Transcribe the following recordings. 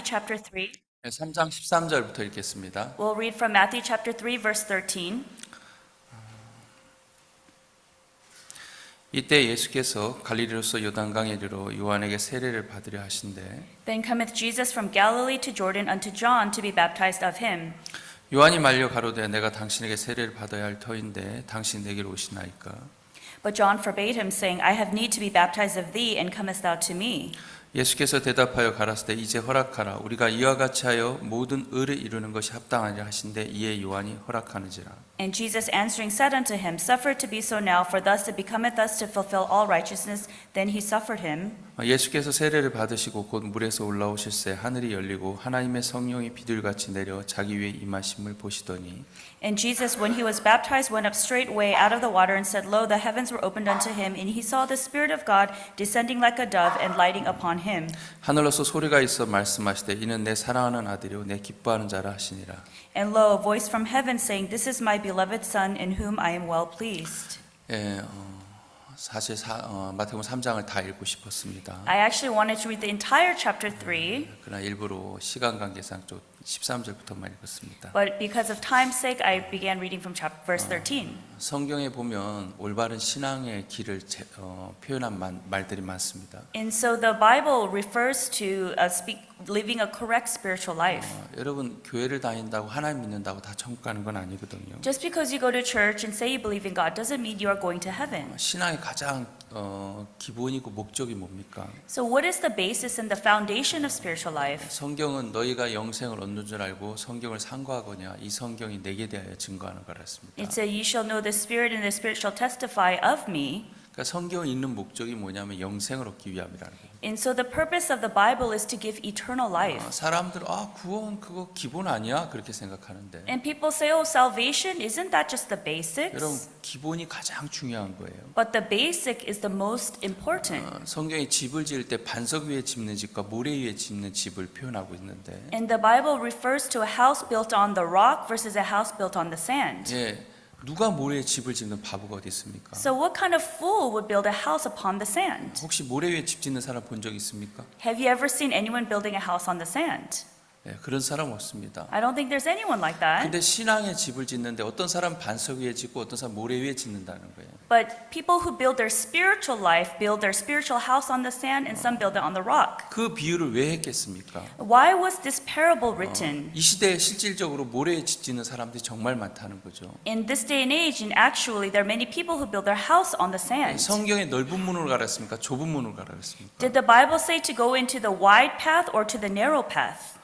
chapter 3. 3장 13절부터 읽겠습니다. We'll read from Matthew chapter 3 verse 13. 이때 예수께서 갈릴리로서 요단강에 이르러 요한에게 세례를 받으려 하신대 Then cometh Jesus from Galilee to Jordan unto John to be baptized of him. 요한이 말려 가로되 내가 당신에게 세례를 받아야 할 터인데 당신 내게로 오시나이까. But John forbade him, saying, I have need to be baptized of thee, and comest thou to me? 예수께서 대답하여 가라사대 이제 허락하라. 우리가 이와 같이 하여 모든 의를 이루는 것이 합당하리라 하신대 이에 요한이 허락하는지라. And Jesus answering said unto him, Suffer it to be so now, for thus it becometh us to fulfill all righteousness. Then he suffered him. 예수께서 세례를 받으시고 곧 물에서 올라오실새 하늘이 열리고 하나님의 성령이 비둘같이 내려 자기 위에 임하심을 보시더니 And Jesus, when he was baptized, went up straightway out of the water, and said, Lo, the heavens were opened unto him, and he saw the Spirit of God descending like a dove and lighting upon him. 하늘로서 소리가 있어 말씀하시되 이는 내 사랑하는 아들이요 내 기뻐하는 자라 하시니라. And lo, a voice from heaven saying, This is my beloved Son, in whom I am well pleased. 사실 마태복음 3장을 다 읽고 싶었습니다. I actually wanted to read the entire chapter 3, 그러나 일부러 시간 관계상 좀 13절부터만 읽었습니다. but because of time's sake, I began reading from verse 13. 성경에 보면 올바른 신앙의 길을 표현한 말들이 많습니다. And so the Bible refers to living a correct spiritual life. 여러분 교회를 다닌다고 하나님 믿는다고 다 천국 가는 건 아니거든요. Just because you go to church and say you believe in God doesn't mean you are going to heaven. 신앙의 가장 기본이고 목적이 뭡니까? So what is the basis and the foundation of spiritual life? 성경은 너희가 영생을 얻는 줄 알고 성경을 상고하거냐 이 성경이 내게 대하여 증거하는 거라 했습니다. It said, "You shall know the Spirit, and the Spirit shall testify of me." 그러니까 성경을 읽는 목적이 뭐냐면 영생을 얻기 위함이라는 거예요. And so the purpose of the Bible is to give eternal life. 사람들은 구원 그거 기본 아니야 그렇게 생각하는데 And people say, "Oh, salvation, isn't that just the 여러분 basics?" 기본이 가장 중요한 거예요. But the basic is the most important. 성경이 집을 지을 때 반석 위에 짓는 집과 모래 위에 짓는 집을 표현하고 있는데 And the Bible refers to a house built on the rock versus a house built on the sand. 누가 모래에 집을 짓는 바보가 어디 있습니까? So what kind of fool would build a house upon the sand? 혹시 모래 위에 집 짓는 사람 본 적 있습니까? Have you ever seen anyone building a house on the sand? 그런 사람 없습니다. I don't think there's anyone like that. 근데 신앙의 집을 짓는데 어떤 사람 반석 위에 짓고 어떤 사람 모래 위에 짓는다는 거예요. But people who build their spiritual life build their spiritual house on the sand, and some build it on the rock. 그 비유를 왜 했겠습니까? Why was this parable written? 이 시대에 실질적으로 모래에 집 짓는 사람들이 정말 많다는 거죠. In this day and age, and actually, there are many people who build their house on the sand. 성경에 넓은 문으로 가라 했습니까? 좁은 문으로 가라 했습니까? Did the Bible say to go into the wide path or to the narrow path?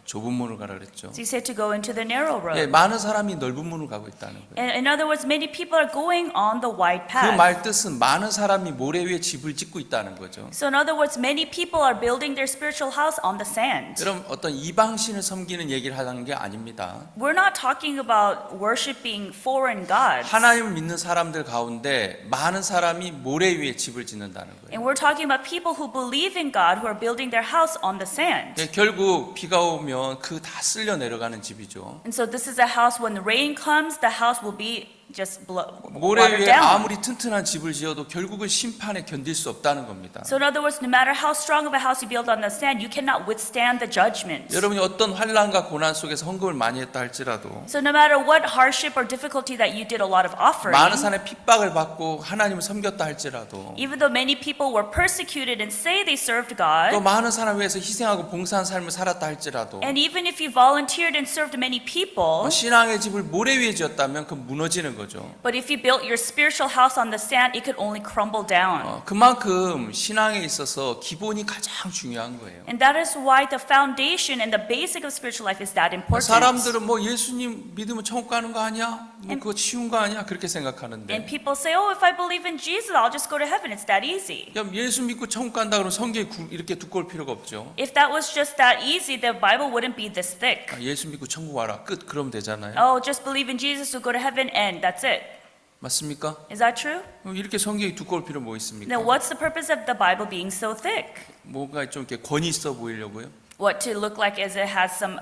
좁은 문으로 가라 그랬죠. So he said to go into the narrow road. 많은 사람이 넓은 문으로 가고 있다는 거예요. In other words, many people are going on the wide 그 path. 말 뜻은 많은 사람이 모래 위에 집을 짓고 있다는 거죠. So in other words, many people are building their spiritual house on the sand. 여러분 어떤 이방신을 섬기는 얘기를 하는 게 아닙니다. We're not talking about worshiping foreign gods. 하나님을 믿는 사람들 가운데 많은 사람이 모래 위에 집을 짓는다는 거예요. And we're talking about people who believe in God who are building their house on the sand. 결국 비가 오면 그 다 쓸려 내려가는 집이죠. And so this is a house when the rain comes, the house will be just 모래 watered 위에 down. 아무리 튼튼한 집을 지어도 결국은 심판에 견딜 수 없다는 겁니다. So in other words, no matter how strong of a house you build on the sand, you cannot withstand the judgment. 여러분이 어떤 환난과 고난 속에서 헌금을 많이 했다 할지라도 So no matter what hardship or difficulty that you did a lot of offering, 많은 사람의 핍박을 받고 하나님을 섬겼다 할지라도 even though many people were persecuted and say they served 또 God, 많은 사람을 위해서 희생하고 봉사한 삶을 살았다 할지라도 and even if you volunteered and served many people, 신앙의 집을 모래 위에 지었다면 그 무너지는 거죠. but if you built your spiritual house on the sand, it could only crumble down. 그만큼 신앙에 있어서 기본이 가장 중요한 거예요. And that is why the foundation and the basic of spiritual life is that important. 사람들은 뭐 예수님 믿으면 천국 가는 거 아니야? 뭐 그거 쉬운 거 아니야? 그렇게 And 생각하는데 people say, oh, if I believe in Jesus, I'll just go to heaven. It's that easy. 예수 믿고 천국 간다 그러면 성경이 이렇게 두꺼울 필요가 없죠. If that was just that easy, the Bible wouldn't be this thick. 예수 믿고 천국 와라 끝 그러면 되잖아요. Oh, just believe in Jesus to go to heaven and that's it. 맞습니까? Is that true? 이렇게 성경이 두꺼울 필요 뭐 있습니까? Then what's the purpose of the Bible being so thick? 뭔가 좀 이렇게 권위 있어 보이려고요? What, to look like as it has some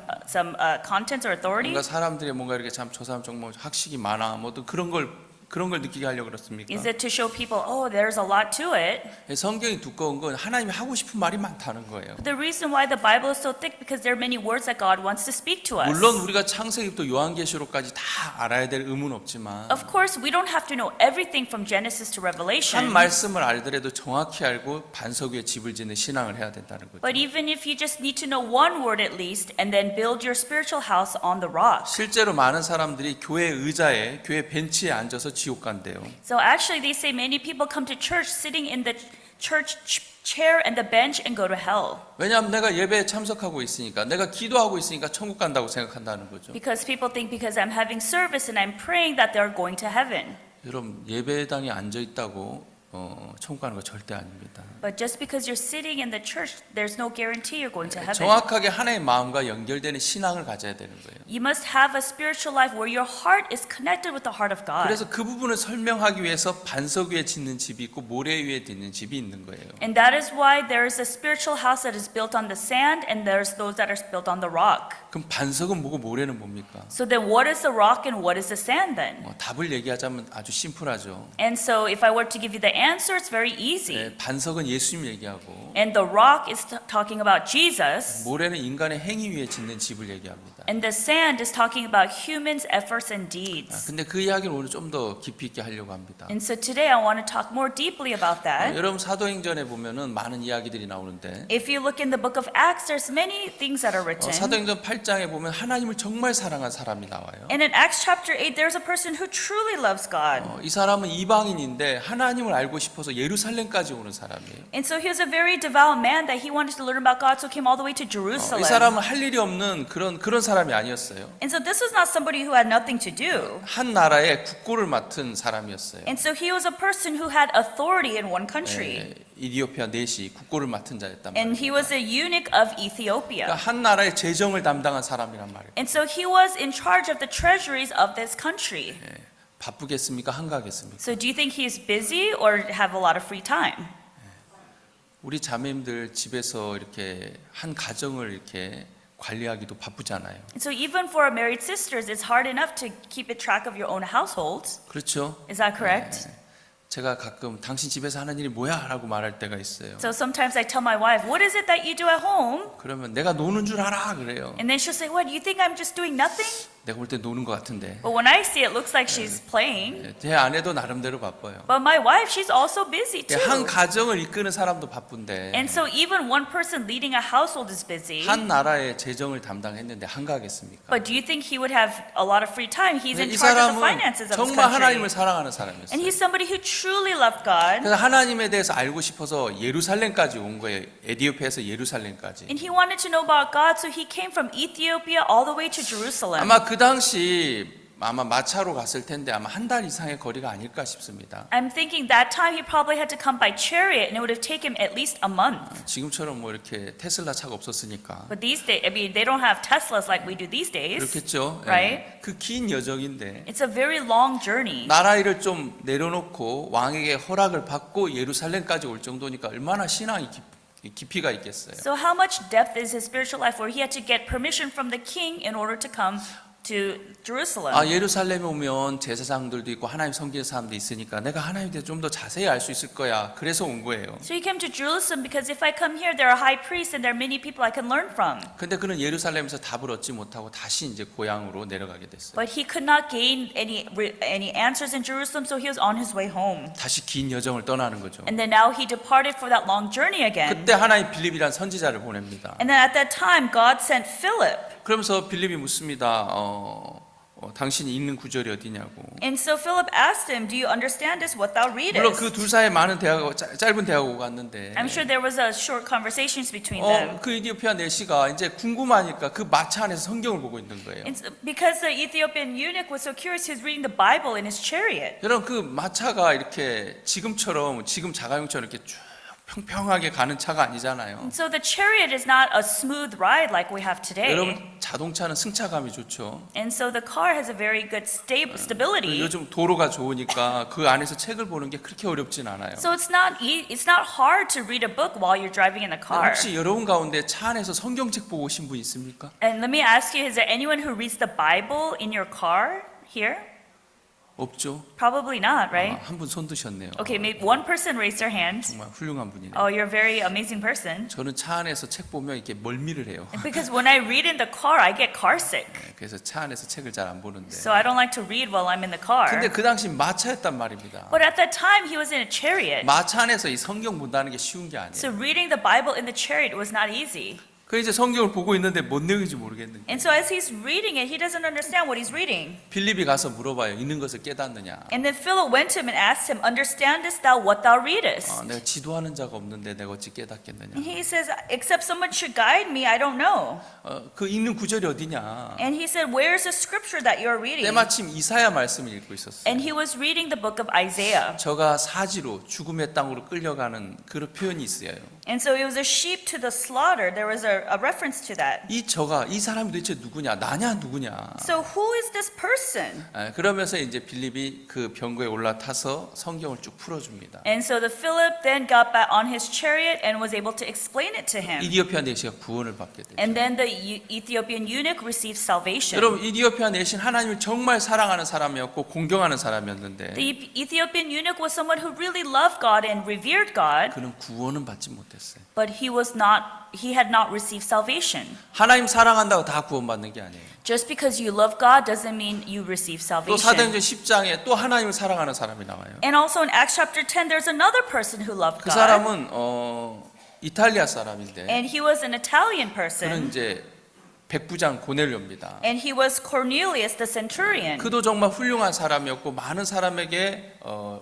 content or authority? 뭔가 사람들이 뭔가 이렇게 참 저 사람 정말 학식이 많아 뭐 또 그런 걸 그런 걸 느끼게 하려고 그렇습니까? Is it to show people, oh, there's a lot to it? 성경이 두꺼운 건 하나님이 하고 싶은 말이 많다는 거예요. The reason why the Bible is so thick because there are many words that God wants to speak to us. 물론 우리가 창세기부터 요한계시록까지 다 알아야 될 의무는 없지만 Of course, we don't have to know everything from Genesis to 한 Revelation. 말씀을 알더라도 정확히 알고 반석 위에 집을 짓는 신앙을 해야 된다는 거죠. But even if you just need to know one word at least and then build your spiritual house on the rock. 실제로 많은 사람들이 교회 의자에 교회 벤치에 앉아서 지옥 간대요. So actually they say many people come to church sitting in the church chair and the bench and go to hell. 왜냐하면 내가 예배에 참석하고 있으니까 내가 기도하고 있으니까 천국 간다고 생각한다는 거죠. Because people think because I'm having service and I'm praying that they're going to heaven. 여러분 예배당에 앉아 있다고 천국 가는 거 절대 아닙니다. But just because you're sitting in the church, there's no guarantee you're going to heaven. 정확하게 하나님의 마음과 연결되는 신앙을 가져야 되는 거예요. You must have a spiritual life where your heart is connected with the heart of God. 그래서 그 부분을 설명하기 위해서 반석 위에 짓는 집이 있고 모래 위에 짓는 집이 있는 거예요. And that is why there is a spiritual house that is built on the sand and there's those that are built on the rock. 그럼 반석은 뭐고 모래는 뭡니까? So then what is the rock and what is the sand then? 답을 얘기하자면 아주 심플하죠. And so if I were to give you the answer, it's very easy. 반석은 예수님 얘기하고 And the rock is talking about Jesus, 모래는 인간의 행위 위에 짓는 집을 얘기합니다. and the sand is talking about humans' efforts and deeds. 근데 그 이야기를 오늘 좀 더 깊이 있게 하려고 합니다. And so today I want to talk more deeply about that. 여러분 사도행전에 보면은 많은 이야기들이 나오는데 If you look in the book of Acts, there's many things that are written. 사도행전 8장에 보면 하나님을 정말 사랑한 사람이 나와요. And in Acts chapter 8, there's a person who truly loves God. 이 사람은 이방인인데 하나님을 알고 싶어서 예루살렘까지 오는 사람이에요. And so he was a very devout man that he wanted to learn about God, so came all the way to 이 Jerusalem. 사람은 할 일이 없는 그런 사람이 아니었어요. And so this was not somebody who had nothing to do. 한 나라의 국고를 맡은 사람이었어요. And so he was a person who had authority in one country. 이디오피아 내시 국고를 맡은 자였단 말이에요. And he was a eunuch of Ethiopia. 그러니까 한 나라의 재정을 담당한 사람이란 말이에요. And so he was in charge of the treasuries of this country. 바쁘겠습니까? 한가하겠습니까? So do you think he's busy or have a lot of free time? 우리 자매님들 집에서 이렇게 한 가정을 이렇게 관리하기도 바쁘잖아요. And so even for married sisters, it's hard enough to keep a track of your own households. 그렇죠? Is that correct? 제가 가끔 당신 집에서 하는 일이 뭐야? 라고 말할 때가 있어요. So sometimes I tell my wife, what is it that you do at home? 그러면 내가 노는 줄 알아 그래요. And then she'll say, what, you think I'm just doing nothing? 내가 볼 때 노는 것 같은데. But when I see it, looks like she's playing. 제 아내도 나름대로 바빠요. But my wife, she's also busy 한 too. 가정을 이끄는 사람도 바쁜데 And so even one person leading a household is busy. 한 나라의 재정을 담당했는데 한가하겠습니까? But do you think he would have a lot of free time? He's in 이 charge of the 사람은 finances of his 정말 country. 하나님을 사랑하는 And 사람이었어요. he's somebody who truly loved God. 그래서 하나님에 대해서 알고 싶어서 예루살렘까지 온 거예요. 에디오피아에서 예루살렘까지. And he wanted to know about God, so he came from Ethiopia all the way to Jerusalem. 아마 그 당시 아마 마차로 갔을 텐데 아마 한 달 이상의 거리가 아닐까 싶습니다. I'm thinking that time he probably had to come by chariot, and it would have taken him at least a month. 지금처럼 뭐 이렇게 테슬라 차가 없었으니까 But these days, I mean, they don't have Teslas like we do these days. 그렇겠죠. Right? 그 긴 여정인데 It's a very long journey. 나라 일을 좀 내려놓고 왕에게 허락을 받고 예루살렘까지 올 정도니까 얼마나 신앙이 깊이가 있겠어요. So how much depth is his spiritual life where he had to get permission from the king in order to come to Jerusalem? 예루살렘에 오면 제사장들도 있고 하나님 섬기는 사람도 있으니까 내가 하나님에 대해 좀 더 자세히 알 수 있을 거야. 그래서 온 거예요. So he came to Jerusalem because if I come here, there are high priests and there are many people I can learn from. 근데 그는 예루살렘에서 답을 얻지 못하고 다시 이제 고향으로 내려가게 됐어요. But he could not gain any answers in Jerusalem, so he was on his way home. 다시 긴 여정을 떠나는 거죠. And then now he departed for that long journey again. 그때 하나님 빌립이란 선지자를 보냅니다. And then at that time, God sent Philip. 그러면서 빌립이 묻습니다. 당신이 읽는 구절이 어디냐고. And so Philip asked him, do you understand this, what thou 물론 그 readest? 둘 사이에 많은 대화가 짧은 대화가 오고 갔는데 I'm sure there was a short conversations between them. 그 이디오피아 내시가 이제 궁금하니까 그 마차 안에서 성경을 보고 있는 거예요. And so, because the Ethiopian eunuch was so curious, he was reading the Bible in his chariot. 여러분 그 마차가 이렇게 지금 자가용처럼 이렇게 쭉 평평하게 가는 차가 아니잖아요. And so the chariot is not a smooth ride like we have today. 여러분 자동차는 승차감이 좋죠. And so the car has a very good stability. 요즘 도로가 좋으니까 그 안에서 책을 보는 게 그렇게 어렵진 않아요. So it's not hard to read a book while you're driving in the car. 혹시 여러분 가운데 차 안에서 성경책 보고 오신 분 있습니까? And let me ask you, is there anyone who reads the Bible in your car here? 없죠? Probably not, right? 한 분 손 드셨네요. Okay, maybe one person raised their hand. 정말 훌륭한 분이네요. Oh, you're a very amazing person. 저는 차 안에서 책 보면 이렇게 멀미를 해요. Because when I read in the car, I get car sick. 그래서 차 안에서 책을 잘 안 보는데. So I don't like to read while I'm in the car. 근데 그 당시 마차였단 말입니다. But at that time, he was in a chariot. 마차 안에서 이 성경 본다는 게 쉬운 게 So 아니에요. reading the Bible in the chariot was not easy. 그 이제 성경을 보고 있는데 뭔 내용인지 모르겠는 거예요. And so as he's reading it, he doesn't understand what he's reading. 빌립이 가서 물어봐요. 있는 것을 깨닫느냐? And then Philip went to him and asked him, "Understandest thou what thou readest?" 내가 지도하는 자가 없는데 내가 어찌 깨닫겠느냐? And he says, "Except someone should guide me, I don't know." 그 읽는 구절이 어디냐? And he said, "Where is the scripture that you are reading?" 때마침 이사야 말씀을 읽고 있었어요. And he was reading the book of Isaiah. 저가 사지로 죽음의 땅으로 끌려가는 그런 표현이 있어요. And so it was a sheep to the slaughter. There was a reference to that. 이 사람이 도대체 누구냐? 나냐 누구냐? So who is this person? 그러면서 이제 빌립이 그 병거에 올라타서 성경을 쭉 풀어줍니다. And so the Philip then got back on his chariot and was able to explain it to him. 이디오피아 내시가 구원을 받게 돼요. And then the Ethiopian eunuch received salvation. 여러분 이디오피아 내신 하나님을 정말 사랑하는 사람이었고 공경하는 사람이었는데 The Ethiopian eunuch was someone who really loved God and revered God, 그는 구원은 받지 못했어요. but he had not received salvation. 하나님 사랑한다고 다 구원받는 게 아니에요. Just because you love God doesn't mean you receive 또 salvation. 사도행전 10장에 또 하나님을 사랑하는 사람이 나와요. And also in Acts chapter 10, there's another person who loved 그 God. 사람은 이탈리아 사람인데 And he was an Italian 그는 person. 이제 백부장 고넬료입니다. And he was Cornelius the centurion. 그도 정말 훌륭한 사람이었고 많은 사람에게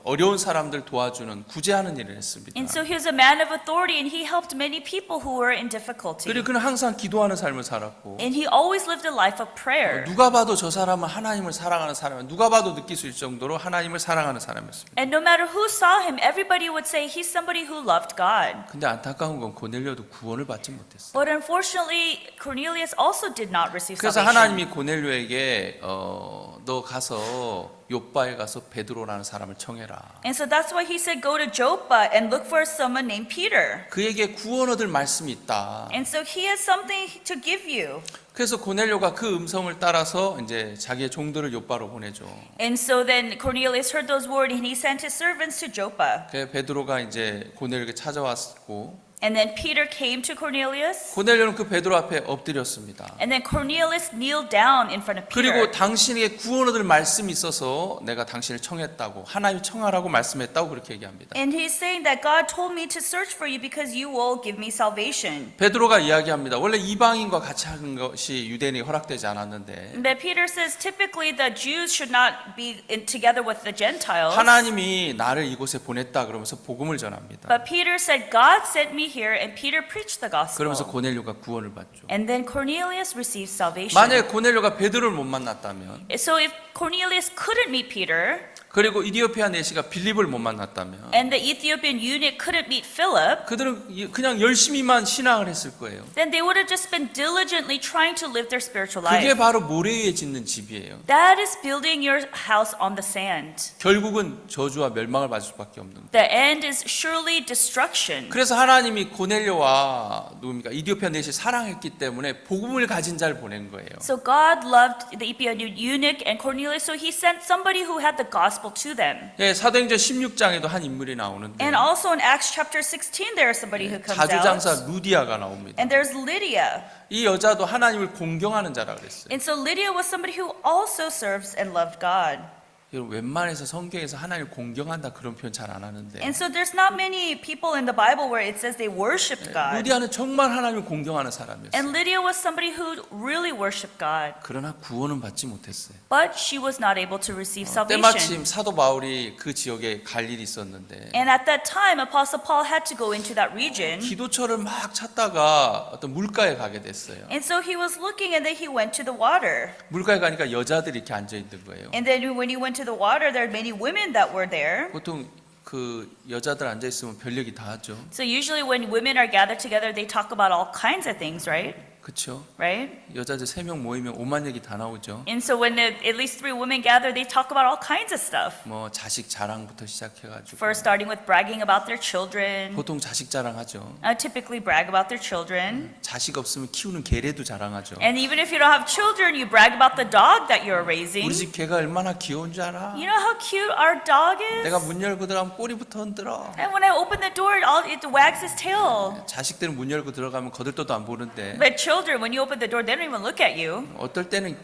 어려운 사람들 도와주는 구제하는 일을 했습니다. And so he was a man of authority and he helped many people who were in difficulty. 그리고 그는 항상 기도하는 삶을 살았고 And he always lived a life of prayer. 누가 봐도 저 사람은 하나님을 사랑하는 사람이야. 누가 봐도 느낄 수 있을 정도로 하나님을 사랑하는 사람이었습니다. And no matter who saw him, everybody would say he's somebody who loved God. 근데 안타까운 건 고넬료도 구원을 받지 못했어요. But unfortunately, Cornelius also did not receive 그래서 salvation. 하나님이 고넬료에게 너 가서 요빠에 가서 베드로라는 사람을 청해라. And so that's why he said, go to Joppa and look for someone named Peter. 그에게 구원 얻을 말씀이 있다. And so he has something to give you. 그래서 고넬료가 그 음성을 따라서 이제 자기의 종들을 요빠로 보내죠. And so then Cornelius heard those words and he sent his servants to Joppa. 그 베드로가 이제 고넬료에게 찾아왔고 And then Peter came to Cornelius. 고넬료는 그 베드로 앞에 엎드렸습니다. And then Cornelius kneeled down in front of Peter. 그리고 당신에게 구원 얻을 말씀이 있어서 내가 당신을 청했다고 하나님 청하라고 말씀했다고 그렇게 얘기합니다. And he's saying that God told me to search for you because you will give me salvation. 베드로가 이야기합니다. 원래 이방인과 같이 하는 것이 유대인이 허락되지 않았는데 But Peter says typically the Jews should not be together with the Gentiles. 하나님이 나를 이곳에 보냈다 그러면서 복음을 전합니다. But Peter said, God sent me here, and Peter preached the 그러면서 gospel. 고넬료가 구원을 받죠. And then Cornelius received salvation. 만약에 고넬료가 베드로를 못 만났다면 So if Cornelius couldn't meet Peter, 그리고 이디오피아 내시가 빌립을 못 만났다면 and the Ethiopian eunuch couldn't meet Philip, 그들은 그냥 열심히만 신앙을 했을 거예요. then they would have just been diligently trying to live their spiritual 그게 life. 바로 모래 위에 짓는 집이에요. That is building your house on the sand. 결국은 저주와 멸망을 받을 수밖에 없는 거예요. The end is surely destruction. 그래서 하나님이 고넬료와 누굽니까 이디오피아 내시 사랑했기 때문에 복음을 가진 자를 보낸 거예요. So God loved the Ethiopian eunuch and Cornelius, so he sent somebody who had the gospel to them. 예, 사도행전 16장에도 한 인물이 나오는데 And also in Acts chapter 16, there is somebody who comes out. 자주장사 루디아가 나옵니다. And there's Lydia. 이 여자도 하나님을 공경하는 자라 그랬어요. And so Lydia was somebody who also serves and loved God. 여러분 웬만해서 성경에서 하나님을 공경한다 그런 표현 잘 안 하는데 And so there's not many people in the Bible where it says they worshiped God. 루디아는 정말 하나님을 공경하는 사람이었어요. And Lydia was somebody who really worshiped God. 그러나 구원은 받지 못했어요. But she was not able to receive salvation. 때마침 사도 바울이 그 지역에 갈 일이 있었는데 And at that time, Apostle Paul had to go into that region. 기도처를 막 찾다가 어떤 물가에 가게 됐어요. And so he was looking and then he went to the water. 물가에 가니까 여자들이 이렇게 앉아 있는 거예요. And then when he went to the water, there are many women that were there. 보통 그 여자들 앉아 있으면 별 얘기 다 하죠. So usually when women are gathered together, they talk about all kinds of things, right? 그렇죠? right? 여자들 3명 모이면 오만 얘기 다 나오죠. And so when at least 3 women gather, they talk about all kinds of stuff. 뭐 자식 자랑부터 시작해가지고 First starting with bragging about their children. 보통 자식 자랑하죠. Typically brag about their children. 자식 없으면 키우는 개래도 자랑하죠. And even if you don't have children, you brag about the dog that you're raising. 우리 집 개가 얼마나 귀여운 줄 알아? You know how cute our dog 내가 is? 문 열고 들어가면 꼬리부터 흔들어. And when I open the door, it wags his tail. 자식들은 문 열고 들어가면 거들떠도 안 보는데 But children, when you open the door, they don't even look at you. 어떨 때는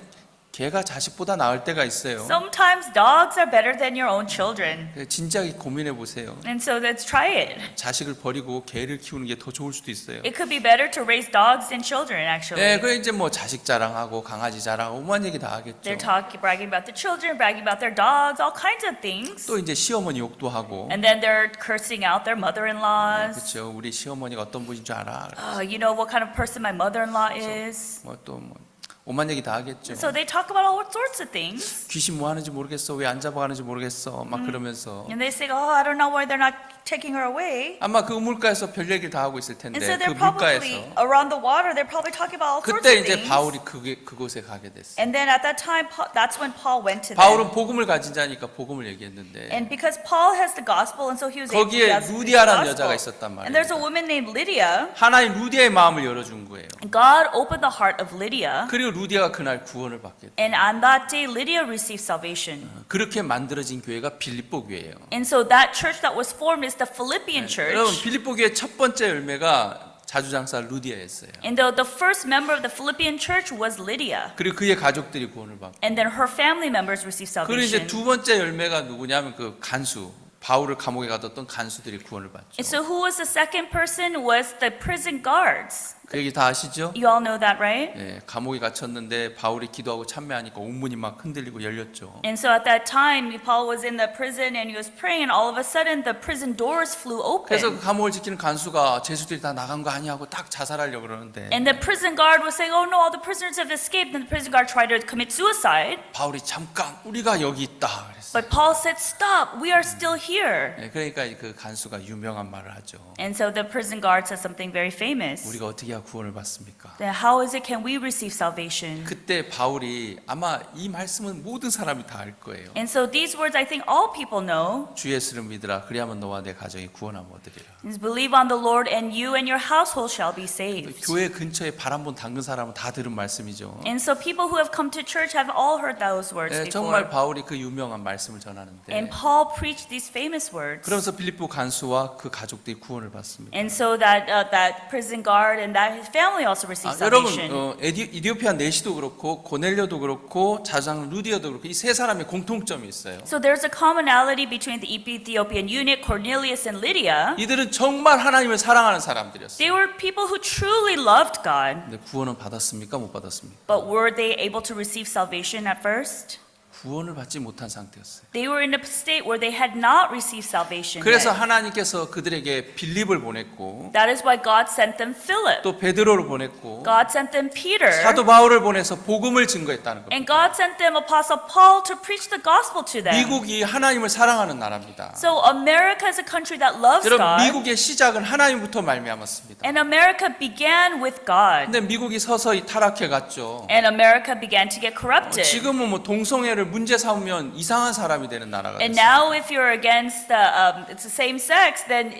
개가 자식보다 나을 때가 있어요. Sometimes dogs are better than your own children. 진지하게 고민해 보세요. And so let's try it. 자식을 버리고 개를 키우는 게 더 좋을 수도 있어요. It could be better to raise dogs than children, actually. 네, 그 이제 뭐 자식 자랑하고 강아지 자랑하고 오만 얘기 다 하겠죠. They're bragging about the children, bragging about their dogs, all kinds of things. 또 이제 시어머니 욕도 하고. And then they're cursing out their mother-in-laws. 그렇죠. 우리 시어머니가 어떤 분인 줄 알아. You know what kind of person my mother-in-law is. 뭐 또 뭐 오만 얘기 다 하겠죠. So they talk about all sorts of things. 귀신 뭐 하는지 모르겠어. 왜 안 잡아가는지 모르겠어. 막 그러면서 And they say, oh, I don't know why they're not taking her away. 아마 그 우물가에서 별 얘기를 다 하고 있을 텐데 And so 그 they're probably 물가에서 around the water. They're probably talking about all sorts 그때 of 이제 things. 바울이 그곳에 가게 됐어요. And then at that time, that's when Paul went to them. 바울은 복음을 가진 자니까 복음을 얘기했는데 And because Paul has the gospel, and so he was able to 거기에 preach the 루디아라는 gospel. 여자가 있었단 And there's a 말이에요. woman named Lydia. 하나님 루디아의 마음을 열어준 거예요. God opened the heart of Lydia. 그리고 루디아가 그날 구원을 받게 돼요. And on that day, Lydia received salvation. 그렇게 만들어진 교회가 빌립보 교회예요. And so that church that was formed is the Philippian 여러분 church. 빌립보 교회 첫 번째 열매가 자주장사 루디아였어요. And the first member of the Philippian church was Lydia. 그리고 그의 가족들이 구원을 받고. And then her family members received 그리고 이제 salvation. 두 번째 열매가 누구냐면 그 간수 바울을 감옥에 가뒀던 간수들이 구원을 받죠. And so who was the second person was the prison guards. 그 얘기 다 아시죠? You all know that, right? 예, 감옥에 갇혔는데 바울이 기도하고 참매하니까 온문이 막 흔들리고 열렸죠. And so at that time, Paul was in the prison and he was praying, and all of a sudden the prison doors flew 그래서 open. 그 감옥을 지키는 간수가 죄수들이 다 나간 거 아니야 하고 딱 자살하려고 그러는데 And the prison guard was saying, oh no, all the prisoners have escaped. And the prison guard tried to commit suicide. 바울이 잠깐 우리가 여기 있다 그랬어요. But Paul said, stop, we are still here. 예, 그러니까 그 간수가 유명한 말을 하죠. And so the prison guard said something very famous. 우리가 어떻게 해야 구원을 받습니까? Then how is it can we receive salvation? 그때 바울이 아마 이 말씀은 모든 사람이 다 알 거예요. And so these words I think all people know. 주 예수를 믿으라 그리하면 너와 내 가정이 구원함 얻으리라. Is believe on the Lord and you and your household shall be saved. 교회 근처에 발 한 번 담근 사람은 다 들은 말씀이죠. And so people who have come to church have all heard those words 예, before. 정말 바울이 그 유명한 말씀을 전하는데 And Paul preached these famous words. 그러면서 빌립보 간수와 그 가족들이 구원을 받습니다. And so that prison guard and that his family also received 여러분 salvation. 이디오피아 내시도 그렇고 고넬료도 그렇고 자장 루디아도 그렇고 이 세 사람의 공통점이 있어요. So there's a commonality between the Ethiopian eunuch, Cornelius, and Lydia. 이들은 정말 하나님을 사랑하는 사람들이었어요. They were people who truly loved God. 근데 구원은 받았습니까? 못 받았습니까? But were they able to receive salvation at first? 구원을 받지 못한 상태였어요. They were in a state where they had not received salvation 그래서 yet. 하나님께서 그들에게 빌립을 보냈고 That is why God sent them Philip. 또 베드로를 보냈고 God sent them Peter. 사도 바울을 보내서 복음을 증거했다는 겁니다. And God sent them Apostle Paul to preach the gospel to them. 미국이 하나님을 사랑하는 나라입니다. So America is a country that loves 여러분 God. 미국의 시작은 하나님부터 말미암았습니다. And America began with God. 근데 미국이 서서히 타락해 갔죠. And America began to get corrupted. 지금은 뭐 동성애를 문제 삼으면 이상한 사람이 되는 나라가 And 됐어요. now if you're against it's the same sex, then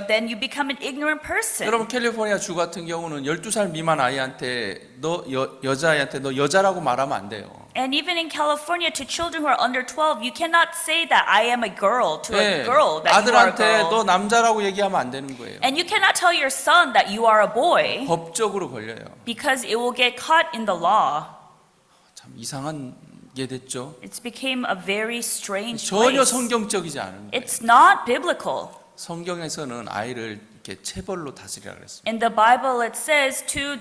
then you become an ignorant person. 여러분 캘리포니아 주 같은 경우는 12살 미만 아이한테 너 여자아이한테 너 여자라고 말하면 안 돼요. And even in California, to children who are under 12, you cannot say that I am a girl to 네, a girl, that you are a 아들한테 너 girl. 남자라고 얘기하면 안 되는 거예요. And you cannot tell your son that you are a boy 법적으로 걸려요. because it will get caught in the law. 참 이상한 게 됐죠. It's became a very strange 전혀 place. 성경적이지 않은 거예요. It's not biblical. 성경에서는 아이를 이렇게 체벌로 다스리라 그랬습니다. In the Bible, it says to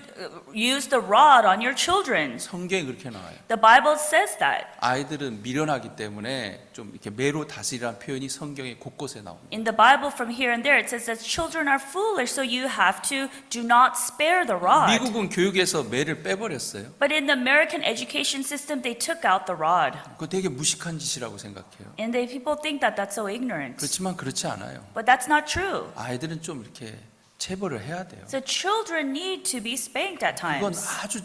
use the rod on your children. 성경에 그렇게 나와요. The Bible says that. 아이들은 미련하기 때문에 좀 이렇게 매로 다스리라는 표현이 성경에 곳곳에 나옵니다. In the Bible, from here and there, it says that children are foolish, so you have to do not spare the rod. 미국은 교육에서 매를 빼버렸어요. But in the American education system, they took out the rod. 그거 되게 무식한 짓이라고 생각해요. And people think that that's so ignorant. 그렇지만 그렇지 않아요. But that's not true. 아이들은 좀 이렇게 체벌을 해야 돼요. So children need to be spanked at 그건 times.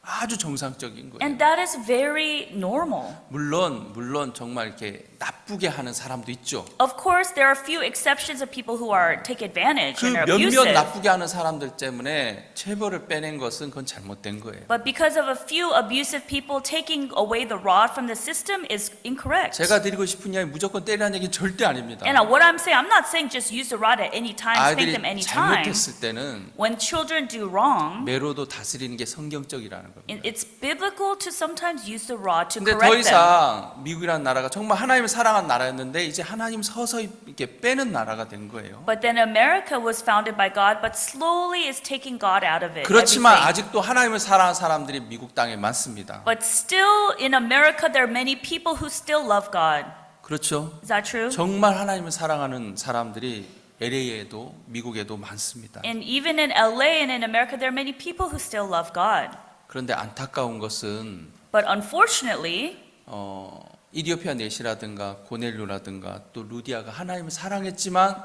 아주 정상적인 거예요. And that is very normal. 물론 정말 이렇게 나쁘게 하는 사람도 있죠. Of course, there are few exceptions of people who take advantage 그 and are 몇몇 abusive. 나쁘게 하는 사람들 때문에 체벌을 빼낸 것은 그건 잘못된 거예요. But because of a few abusive people taking away the rod from the system is incorrect. 제가 드리고 싶은 이야기 무조건 때리라는 얘기는 절대 아닙니다. And what I'm saying, I'm not saying just use the rod at any time, spank 아이들이 them any time. 잘못했을 때는 When children do wrong, 매로도 다스리는 게 성경적이라는 겁니다. it's biblical to sometimes use the rod to 근데 더 correct them. 이상 미국이라는 나라가 정말 하나님을 사랑한 나라였는데 이제 하나님 서서히 이렇게 빼는 나라가 된 거예요. But then America was founded by God, but slowly is taking God out of it. 그렇지만 everything. 아직도 하나님을 사랑하는 사람들이 미국 땅에 많습니다. But still in America, there are many people who still love God. 그렇죠? Is that true? 정말 하나님을 사랑하는 사람들이 LA에도 미국에도 많습니다. And even in LA and in America, there are many people who still love God. 그런데 안타까운 것은 But unfortunately, 이디오피아 넷이라든가 고넬료라든가 또 루디아가 하나님을 사랑했지만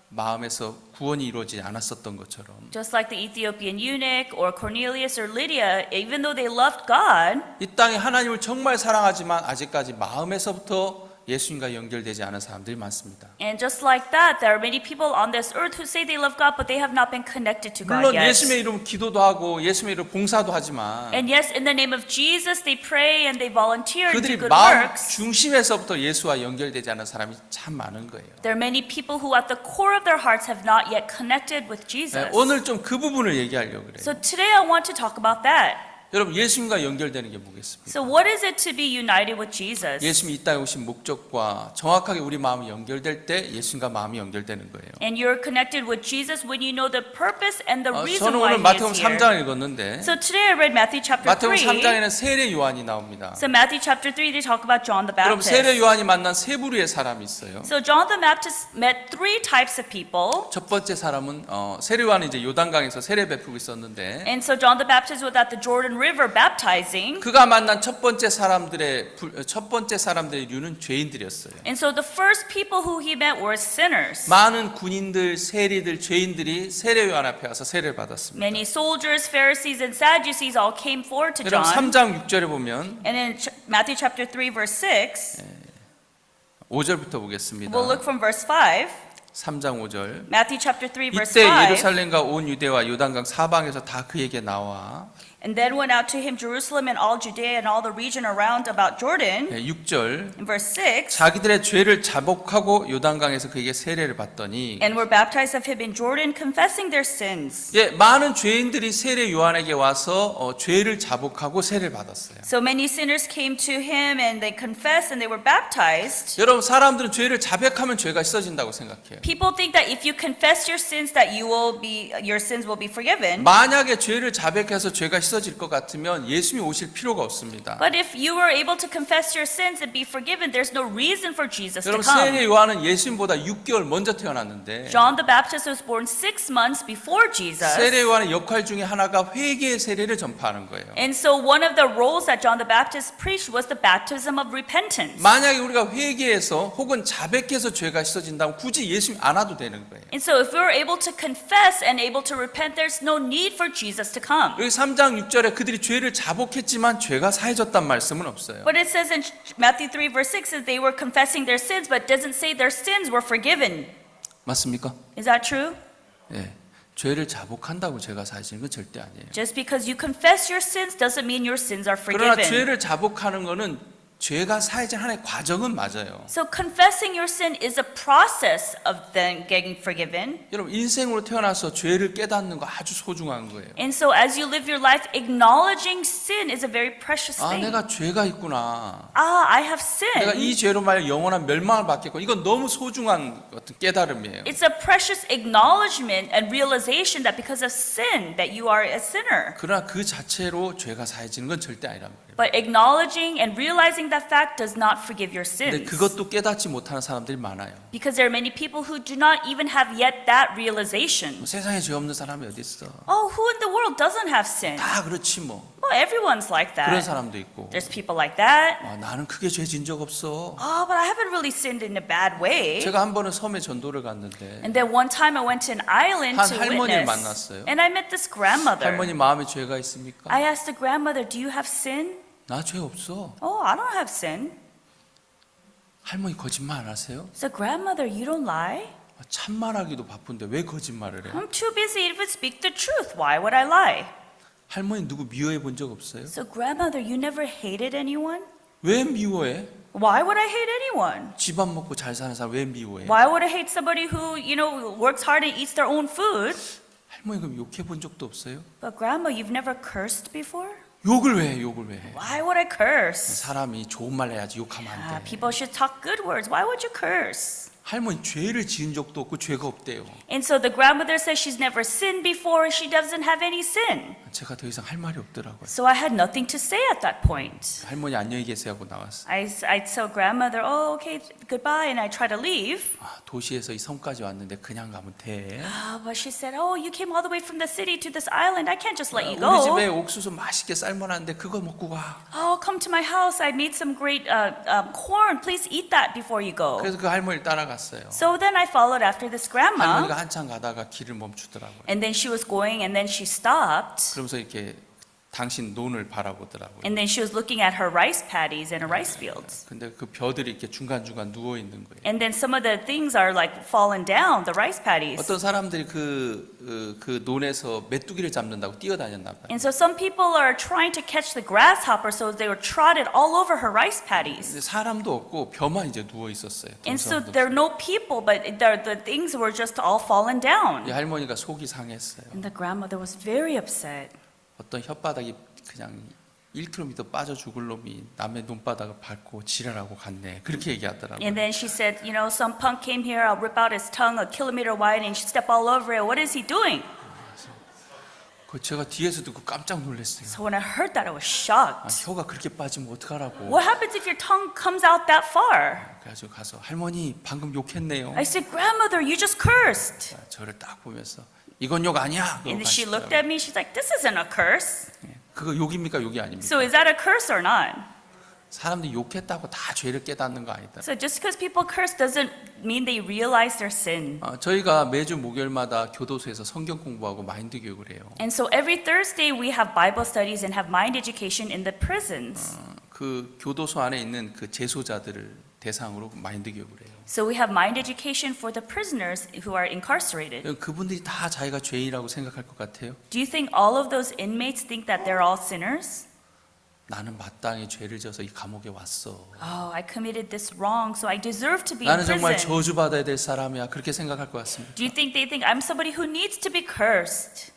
마음에서 구원이 이루어지지 않았었던 것처럼 just like the Ethiopian eunuch or Cornelius or Lydia, even though they loved God, 이 땅에 하나님을 정말 사랑하지만 아직까지 마음에서부터 예수님과 연결되지 않은 사람들이 많습니다. and just like that, there are many people on this earth who say they love God, but they have not been connected to God 물론 yet. 예수님의 이름 기도도 하고 예수님의 이름 봉사도 하지만 And yes, in the name of Jesus, they pray and they volunteer and do 그들이 good 마음 works. 중심에서부터 예수와 연결되지 않은 사람이 참 많은 거예요. There are many people who at the core of their hearts have not yet connected with 네, Jesus. 오늘 좀 그 부분을 얘기하려고 그래요. So today I want to talk about that. 여러분 예수님과 연결되는 게 뭐겠습니까? So what is it to be united with Jesus? 예수님이 이 땅에 오신 목적과 정확하게 우리 마음이 연결될 때 예수님과 마음이 연결되는 거예요. And you're connected with Jesus when you know the purpose and the reason 저는 why 오늘 he 마태복음 is here. 3장을 읽었는데 So today I read Matthew chapter 마태복음 3. 3장에는 세례 요한이 나옵니다. So Matthew chapter 3, they talk about John the 여러분 세례 Baptist. 요한이 만난 세 부류의 사람이 있어요. So John the Baptist met three types of people. 첫 번째 사람은 세례 요한이 이제 요단강에서 세례 베푸고 있었는데 And so John the Baptist was at the Jordan River baptizing. 그가 만난 첫 번째 사람들의 류는 죄인들이었어요. And so the first people who he met were sinners. 많은 군인들, 세리들, 죄인들이 세례 요한 앞에 와서 세례를 받았습니다. Many soldiers, Pharisees, and Sadducees all came forward to 여러분 John. 3장 6절에 보면 And in Matthew chapter 3, verse 6, 5절부터 보겠습니다. we'll look from verse 5. 3장 5절. Matthew chapter 3, verse 이때 5. 예루살렘과 온 유대와 요단강 사방에서 다 그에게 나와 And then went out to him Jerusalem and all Judea and all the region around about Jordan. 6절 In verse 6. 자기들의 죄를 자복하고 요단강에서 그에게 세례를 받더니 And were baptized of him in Jordan, confessing their sins. 많은 죄인들이 세례 요한에게 와서 죄를 자복하고 세례를 받았어요. So many sinners came to him and they confessed and they were baptized. 여러분 사람들은 죄를 자백하면 죄가 씻어진다고 생각해요. People think that if you confess your sins that your sins will be forgiven. 만약에 죄를 자백해서 죄가 씻어질 것 같으면 예수님이 오실 필요가 없습니다. But if you were able to confess your sins and be forgiven, there's no reason for Jesus to 여러분 come. 세례 요한은 예수님보다 6개월 먼저 태어났는데 John the Baptist was born 6 months before Jesus. 세례 요한의 역할 중에 하나가 회개의 세례를 전파하는 거예요. And so one of the roles that John the Baptist preached was the baptism of repentance. 만약에 우리가 회개해서 혹은 자백해서 죄가 씻어진다면 굳이 예수님 안 와도 되는 거예요. And so if we were able to confess and able to repent, there's no need for Jesus to come. 여기 3장 6절에 그들이 죄를 자복했지만 죄가 사해졌단 말씀은 없어요. But it says in Matthew 3 verse 6 that they were confessing their sins, but it doesn't say their sins were forgiven. 맞습니까? Is that true? 예. 죄를 자복한다고 죄가 사해지는 건 절대 아니에요. Just because you confess your sins doesn't mean your sins are 그러나 forgiven. 죄를 자복하는 거는 죄가 사해진 하나의 과정은 맞아요. So confessing your sin is a process of then getting forgiven. 여러분 인생으로 태어나서 죄를 깨닫는 거 아주 소중한 거예요. And so as you live your life, acknowledging sin is a very precious 아, thing. 내가 죄가 있구나. I have 내가 sinned. 이 죄로 말해 영원한 멸망을 받겠고 이건 너무 소중한 어떤 깨달음이에요. It's a precious acknowledgement and realization that because of sin that you are a sinner. 그러나 그 자체로 죄가 사해지는 건 절대 아니란 말이에요. But acknowledging and realizing that fact does not forgive your 근데 sins. 그것도 깨닫지 못하는 사람들이 많아요. Because there are many people who do not even have yet that realization. 세상에 죄 없는 사람이 어디 있어? Oh, who in the world doesn't have sin? 다 그렇지 뭐. Well, everyone's like 그런 that. 사람도 있고 There's people like that. 나는 크게 죄 진 적 없어. Oh, but I haven't really sinned in a bad way. 제가 한 번은 섬에 전도를 갔는데 And then one time I went to an island 한 to 할머니를 witness. 만났어요. And I met this grandmother. 할머니 마음에 죄가 있습니까? I asked the grandmother, do you have sin? 나 죄 없어. Oh, I don't have sin. 할머니 거짓말 안 하세요? So grandmother, you don't lie? 참말하기도 바쁜데 왜 거짓말을 해? I'm too busy to speak the truth. Why would I lie? 할머니 누구 미워해 본 적 없어요? So grandmother, you never hated anyone? 왜 미워해? Why would I hate anyone? 집 안 먹고 잘 사는 사람 왜 미워해? Why would I hate somebody who, works hard and eats their own food? 할머니 그럼 욕해 본 적도 없어요? But grandma, you've never cursed before? 욕을 왜 해? 욕을 왜 해? Why would I curse? 사람이 좋은 말 해야지 욕하면 안 돼. People should talk good words. Why would you curse? 할머니 죄를 지은 적도 없고 죄가 없대요. And so the grandmother says she's never sinned before. She doesn't have any sin. 제가 더 이상 할 말이 없더라고요. So I had nothing to say at that point. 할머니 안녕히 계세요 하고 나왔어요. I tell grandmother, oh, okay, goodbye, and I try to leave. 도시에서 이 섬까지 왔는데 그냥 가면 돼. But she said, oh, you came all the way from the city to this island. I can't just let you 우리 집에 go. 옥수수 맛있게 삶아놨는데 그거 먹고 가. Oh, come to my house. I made some great corn. Please eat that before you go. 그래서 그 할머니를 따라갔어요. So then I followed after this grandma. 할머니가 한참 가다가 길을 멈추더라고요. And then she was going, and then she stopped. 그러면서 이렇게 당신 논을 바라보더라고요. And then she was looking at her rice paddies and her rice fields. 근데 그 벼들이 이렇게 중간중간 누워 있는 거예요. And then some of the things are like fallen down, the rice paddies. 어떤 사람들이 그 논에서 메뚜기를 잡는다고 뛰어다녔나 봐요. And so some people are trying to catch the grasshopper, so they were trotted all over her rice paddies. 근데 사람도 없고 벼만 이제 누워 있었어요. And so 동서남북. there are no people, but the things were just all fallen down. 이 할머니가 속이 상했어요. And the grandmother was very upset. 어떤 혓바닥이 그냥 1km 빠져 죽을 놈이 남의 눈바닥을 밟고 지랄하고 갔네. 그렇게 얘기하더라고요. And then she said, some punk came here, I'll rip out his tongue 1 kilometer wide and step all over it. What is he doing? 그 제가 뒤에서 듣고 깜짝 놀랐어요. So when I heard that, I was shocked. 혀가 그렇게 빠지면 어떡하라고. What happens if your tongue comes out that far? 그래가지고 가서 할머니 방금 욕했네요. I said, grandmother, you just cursed. 저를 딱 보면서 이건 욕 아니야. And then she looked at me, she's like, this isn't a curse. 그거 욕입니까 욕이 아닙니까? So is that a curse or not? 사람들이 욕했다고 다 죄를 깨닫는 거 아니다. So just because people curse doesn't mean they realize their sin. 저희가 매주 목요일마다 교도소에서 성경 공부하고 마인드 교육을 해요. And so every Thursday we have Bible studies and have mind education in the prisons. 그 교도소 안에 있는 그 재소자들을 대상으로 마인드 교육을 해요. So we have mind education for the prisoners who are incarcerated. 그분들이 다 자기가 죄인이라고 생각할 것 같아요. Do you think all of those inmates think that they're all sinners? 나는 마땅히 죄를 져서 이 감옥에 왔어. Oh, I committed this wrong, so I deserve to be in 나는 정말 prison. 저주받아야 될 사람이야. 그렇게 생각할 것 같습니다. Do you think they think I'm somebody who needs to be cursed?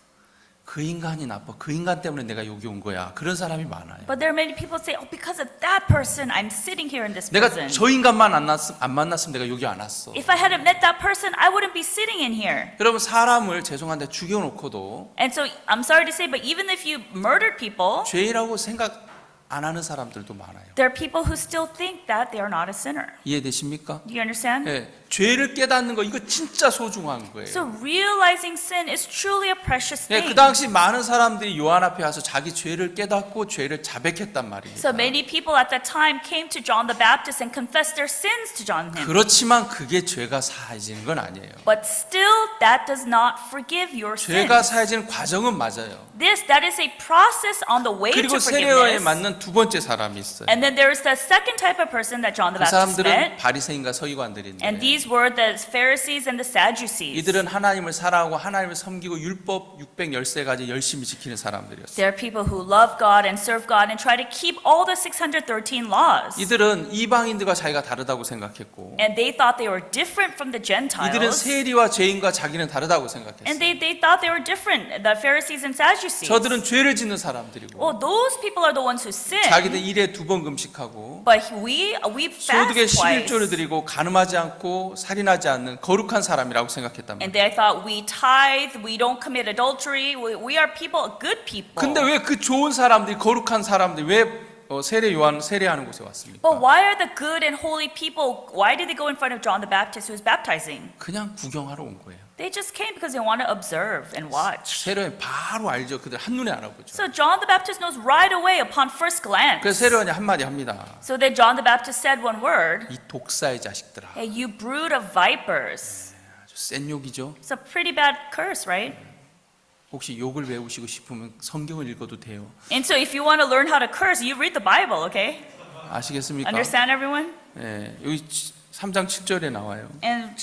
그 인간이 나빠. 그 인간 때문에 내가 여기 온 거야. 그런 사람이 많아요. But there are many people who say, oh, because of that person, I'm sitting here in this 내가 prison. 저 인간만 안 만났으면 내가 여기 안 왔어. If I hadn't met that person, I wouldn't be sitting in here. 여러분 사람을 죄송한데 죽여놓고도 And so I'm sorry to say, but even if you murdered people, 죄라고 생각 안 하는 사람들도 많아요. there are people who still think that they are not a sinner. 이해되십니까? Do you understand? 예, 죄를 깨닫는 거 이거 진짜 소중한 거예요. So realizing sin is truly a precious 예, thing. 그 당시 많은 사람들이 요한 앞에 와서 자기 죄를 깨닫고 죄를 자백했단 말입니다. So many people at that time came to John the Baptist and confessed their sins to John him. 그렇지만 그게 죄가 사해지는 건 아니에요. But still, that does not forgive your 죄가 sins. 사해지는 과정은 맞아요. That is a process on the way to 그리고 세례요한에 forgiveness. 맞는 두 번째 사람이 있어요. And then there is the second type of person that John the 그 Baptist 사람들은 met. 바리새인과 And 서기관들인데 these were the Pharisees and the Sadducees. 이들은 하나님을 사랑하고 하나님을 섬기고 율법 613가지 열심히 지키는 사람들이었어요. They're people who love God and serve God and try to keep all the 613 laws. 이들은 이방인들과 자기가 다르다고 생각했고 And they thought they were different from the 이들은 Gentiles. 세리와 죄인과 자기는 다르다고 생각했어요. And they thought they were different, the Pharisees and Sadducees. 저들은 죄를 짓는 사람들이고 Well, those people are the ones who sin. 자기들 일에 2번 금식하고 But we 소득의 fast twice. 11조를 드리고 간음하지 않고 살인하지 않는 거룩한 사람이라고 생각했단 And 말이에요. they thought we tithe, we don't commit adultery, we are people, good people. 근데 왜 그 좋은 사람들이 거룩한 사람들이 왜 세례 요한 세례하는 곳에 왔습니까? But why are the good and holy people, why did they go in front of John the Baptist who was baptizing? 그냥 구경하러 온 거예요. They just came because they want to observe and watch. 세례요한이 바로 알죠. 그들 한눈에 알아보죠. So John the Baptist knows right away upon first glance. 그래서 세례요한이 한마디 합니다. So then John the Baptist said one word, 이 독사의 자식들아. hey, you brood of vipers. 아주 센 욕이죠. It's a pretty bad curse, right? 혹시 욕을 배우시고 싶으면 성경을 읽어도 돼요. And so if you want to learn how to curse, you read the Bible, okay? 아시겠습니까? Understand, everyone? 예, 여기 3장 7절에 나와요. In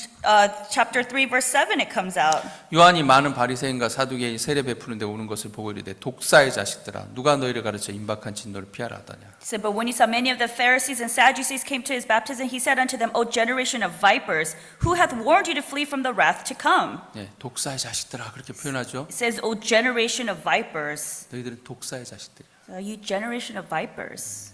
chapter 3, verse 7, it comes out. 요한이 많은 바리새인과 사두개인이 세례 베푸는 데 오는 것을 보고 이르되 독사의 자식들아 누가 너희를 가르쳐 임박한 진노를 피하라 하더냐. He said, but when he saw many of the Pharisees and Sadducees came to his baptism, he said unto them, O generation of vipers, who hath warned you to flee from the wrath to come? 예, 독사의 자식들아 그렇게 표현하죠. It says, O generation of vipers. 너희들은 독사의 자식들이야. So, you generation of vipers.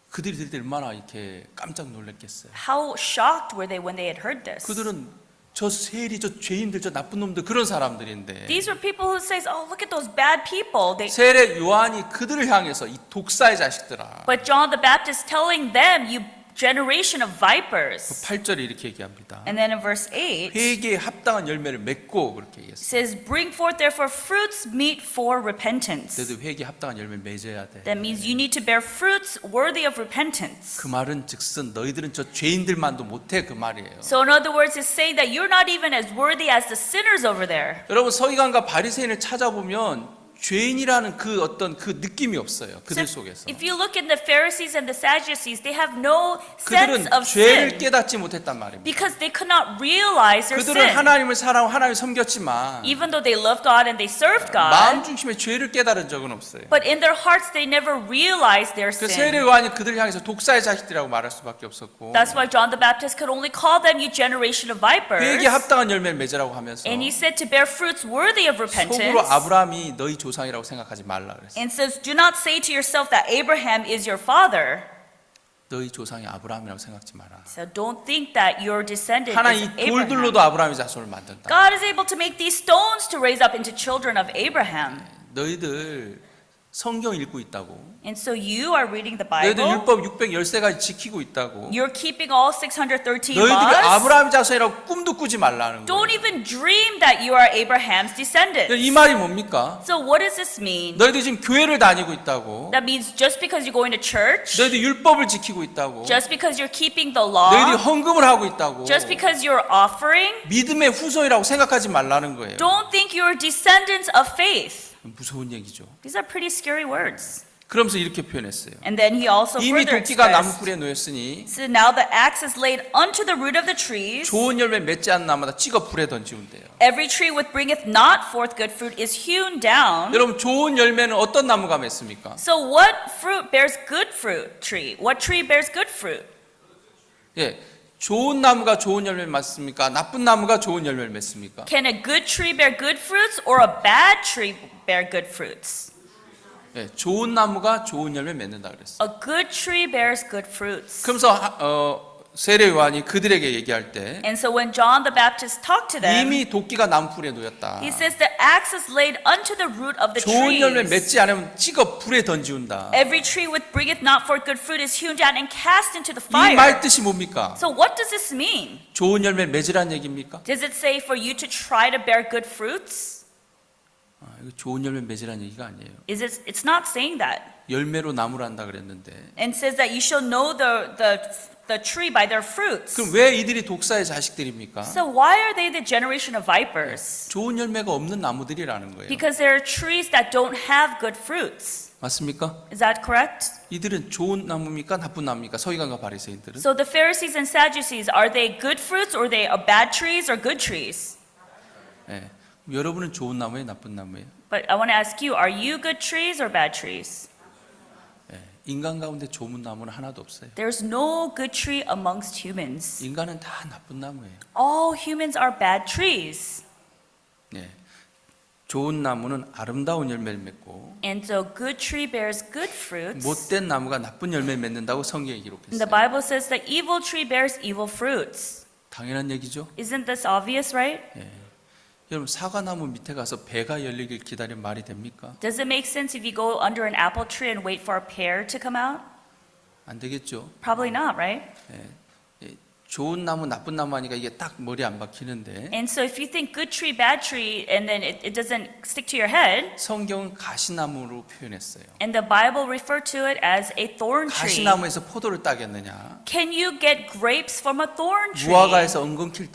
그들이 들을 때 얼마나 이렇게 깜짝 놀랐겠어요. How shocked were they when they had heard this? 그들은 저 세리, 저 죄인들, 저 나쁜 놈들 그런 사람들인데 These were people who says, "Oh, look at those bad people." 세례 요한이 그들을 향해서 이 독사의 자식들아. But John the Baptist telling them, "You generation of vipers." 8절에 이렇게 얘기합니다. And then in verse 8, it 회개에 합당한 열매를 맺고 그렇게 얘기했어요. says, "Bring forth therefore fruits meet for repentance." 너희도 회개에 합당한 열매를 맺어야 돼. That means you need to bear fruits worthy of repentance. 그 말은 즉슨 너희들은 저 죄인들만도 못해 그 말이에요. So in other words, it's saying that you're not even as worthy as the sinners over there. 여러분 서기관과 바리새인을 찾아보면 죄인이라는 그 어떤 그 느낌이 없어요. 그들 So 속에서. if you look at the Pharisees and the Sadducees, they have no 그들은 sense of 죄를 sin 깨닫지 못했단 말입니다. because they could not realize their 그들은 sin. 하나님을 사랑하고 하나님을 섬겼지만 Even though they loved God and they served 마음 God, 중심에 죄를 깨달은 적은 없어요. but in their hearts they never realized their 그 sin. 세례 요한이 그들을 향해서 독사의 자식들이라고 말할 수밖에 없었고 That's why John the Baptist could only call them you generation of vipers. 회개에 합당한 열매를 맺으라고 하면서 And he said to bear fruits worthy of repentance. 속으로 아브라함이 너희 조상이라고 생각하지 말라 그랬어요. And says, do not say to yourself that Abraham is your father. 너희 조상이 아브라함이라고 생각지 마라. So don't think that your descendant 하나님 is 이 Abraham. 돌들로도 아브라함의 자손을 만든다. God is able to make these stones to raise up into children of Abraham. 너희들 성경 읽고 있다고. And so you are reading the 너희들 Bible. 율법 613가지 지키고 있다고. You're keeping all 613 너희들이 laws. 아브라함의 자손이라고 꿈도 꾸지 말라는 거예요. Don't even dream that you are Abraham's descendants. 이 말이 뭡니까? So what does this mean? 너희들이 지금 교회를 다니고 있다고. That means just because you're going to church, 너희들이 율법을 지키고 있다고. just because you're keeping the 너희들이 law, 헌금을 하고 있다고. just because you're offering, 믿음의 후손이라고 생각하지 말라는 거예요. don't think you're descendants of faith. 무서운 얘기죠. These are pretty scary words. 그러면서 이렇게 표현했어요. And then he also 이미 further 도끼가 나무 expressed, 뿌리에 놓였으니 so now the axe is laid unto the root of the trees. 좋은 열매 맺지 않는 나무마다 찍어 불에 던지운대요. Every tree which bringeth not forth good fruit is hewn down. 여러분 좋은 열매는 어떤 나무가 맺습니까? So what fruit bears good fruit tree? What tree bears good fruit? 예, 좋은 나무가 좋은 열매를 맺습니까? 나쁜 나무가 좋은 열매를 맺습니까? Can a good tree bear good fruits or a bad tree bear good fruits? 예, 좋은 나무가 좋은 열매 맺는다 그랬어요. A good tree bears good fruits. 그러면서 세례 요한이 그들에게 얘기할 때 And so when John the Baptist talked to them, 이미 도끼가 나무 뿌리에 놓였다. he says the axe is laid unto the root of the 좋은 열매 trees. 맺지 않으면 찍어 불에 던지운다. Every tree which bringeth not forth good fruit is hewn down and cast into the 이 fire. 말 뜻이 뭡니까? So what does this mean? 좋은 열매 맺으란 얘기입니까? Does it say for you to try to bear good fruits? 이거 좋은 열매 맺으란 얘기가 아니에요. It's not saying that. 열매로 나무를 한다 그랬는데 And says that you shall know the tree by their fruits. 그럼 왜 이들이 독사의 자식들입니까? So why are they the generation of vipers? 좋은 열매가 없는 나무들이라는 거예요. Because there are trees that don't have good fruits. 맞습니까? Is that correct? 이들은 좋은 나무입니까? 나쁜 나무입니까? 서기관과 바리새인들은? So the Pharisees and Sadducees, are they good fruits or are they bad trees or good trees? 예. 여러분은 좋은 나무예요, 나쁜 나무예요? But I want to ask you, are you good trees or bad trees? 예. 인간 가운데 좋은 나무는 하나도 없어요. There's no good tree amongst humans. 인간은 다 나쁜 나무예요. All humans are bad trees. 예. 좋은 나무는 아름다운 열매를 맺고 And so good tree bears good fruits. 못된 나무가 나쁜 열매를 맺는다고 성경에 And the 기록했어요. Bible says the evil tree bears evil fruits. 당연한 얘기죠. Isn't this obvious, right? 예. 여러분 사과나무 밑에 가서 배가 열리길 기다리면 말이 됩니까? Does it make sense if you go under an apple tree and wait for a pear to come out? 안 되겠죠. Probably not, right? 예. 예. 좋은 나무, 나쁜 나무 하니까 이게 딱 머리에 안 박히는데 And so if you think good tree, bad tree, and then it doesn't stick to your head, 성경은 가시나무로 표현했어요. and the Bible referred to it as a thorn tree. 가시나무에서 포도를 따겠느냐? Can you get grapes from a thorn tree? 무화과에서 엉겅퀴를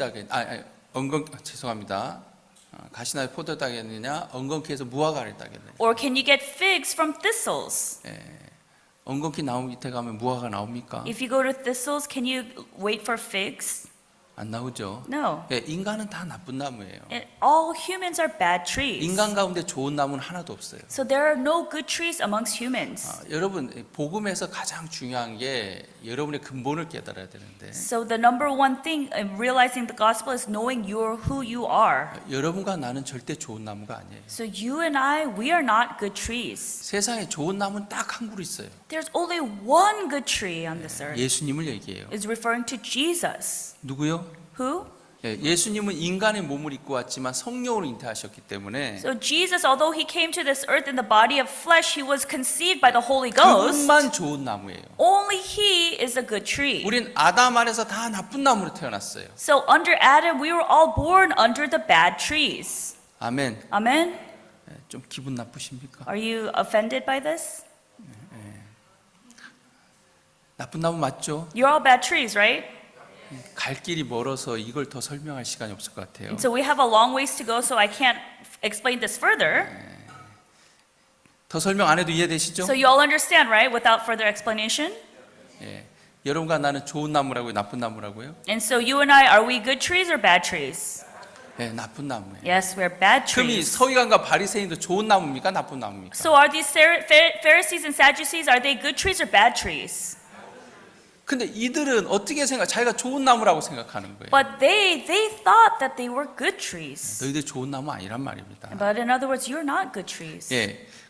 죄송합니다. 가시나무에 포도를 따겠느냐? 엉겅퀴에서 무화과를 따겠느냐? Or can you get figs from thistles? 엉겅퀴 나무 밑에 가면 무화과 나옵니까? If you go to thistles, can you wait for figs? 안 나오죠. No. 인간은 다 나쁜 나무예요. All humans are bad trees. 인간 가운데 좋은 나무는 하나도 없어요. So there are no good trees amongst humans. 여러분 복음에서 가장 중요한 게 여러분의 근본을 깨달아야 되는데 So the number one thing in realizing the gospel is knowing who you are. 여러분과 나는 절대 좋은 나무가 아니에요. So you and I, we are not good trees. 세상에 좋은 나무는 딱 한 그루 있어요. There's only one good tree on this earth. 예수님을 얘기해요. It's referring to Jesus. 누구요? Who? 예수님은 인간의 몸을 입고 왔지만 성령으로 잉태하셨기 때문에 So Jesus, although he came to this earth in the body of flesh, he was conceived by the Holy Ghost. 그분만 좋은 나무예요. Only he is a good tree. 우린 아담 안에서 다 나쁜 나무로 태어났어요. So under Adam, we were all born under the bad trees. 아멘. Amen? 좀 기분 나쁘십니까? Are you offended by this? 나쁜 나무 맞죠? You're all bad trees, right? 갈 길이 멀어서 이걸 더 설명할 시간이 없을 것 같아요. And so we have a long ways to go, so I can't explain this further. 더 설명 안 해도 이해되시죠? So you all understand, right? Without further explanation. 여러분과 나는 좋은 나무라고요, 나쁜 나무라고요? And so you and I, are we good trees or bad trees? 나쁜 나무예요. Yes, we're bad 그럼 이 trees. 서기관과 바리새인도 좋은 나무입니까, 나쁜 나무입니까? So are these Pharisees and Sadducees, are they good trees or bad trees? 근데 이들은 어떻게 자기가 좋은 나무라고 생각하는 거예요. But they thought that they were good trees. 너희들 좋은 나무 아니란 말입니다. But in other words, you're not good trees.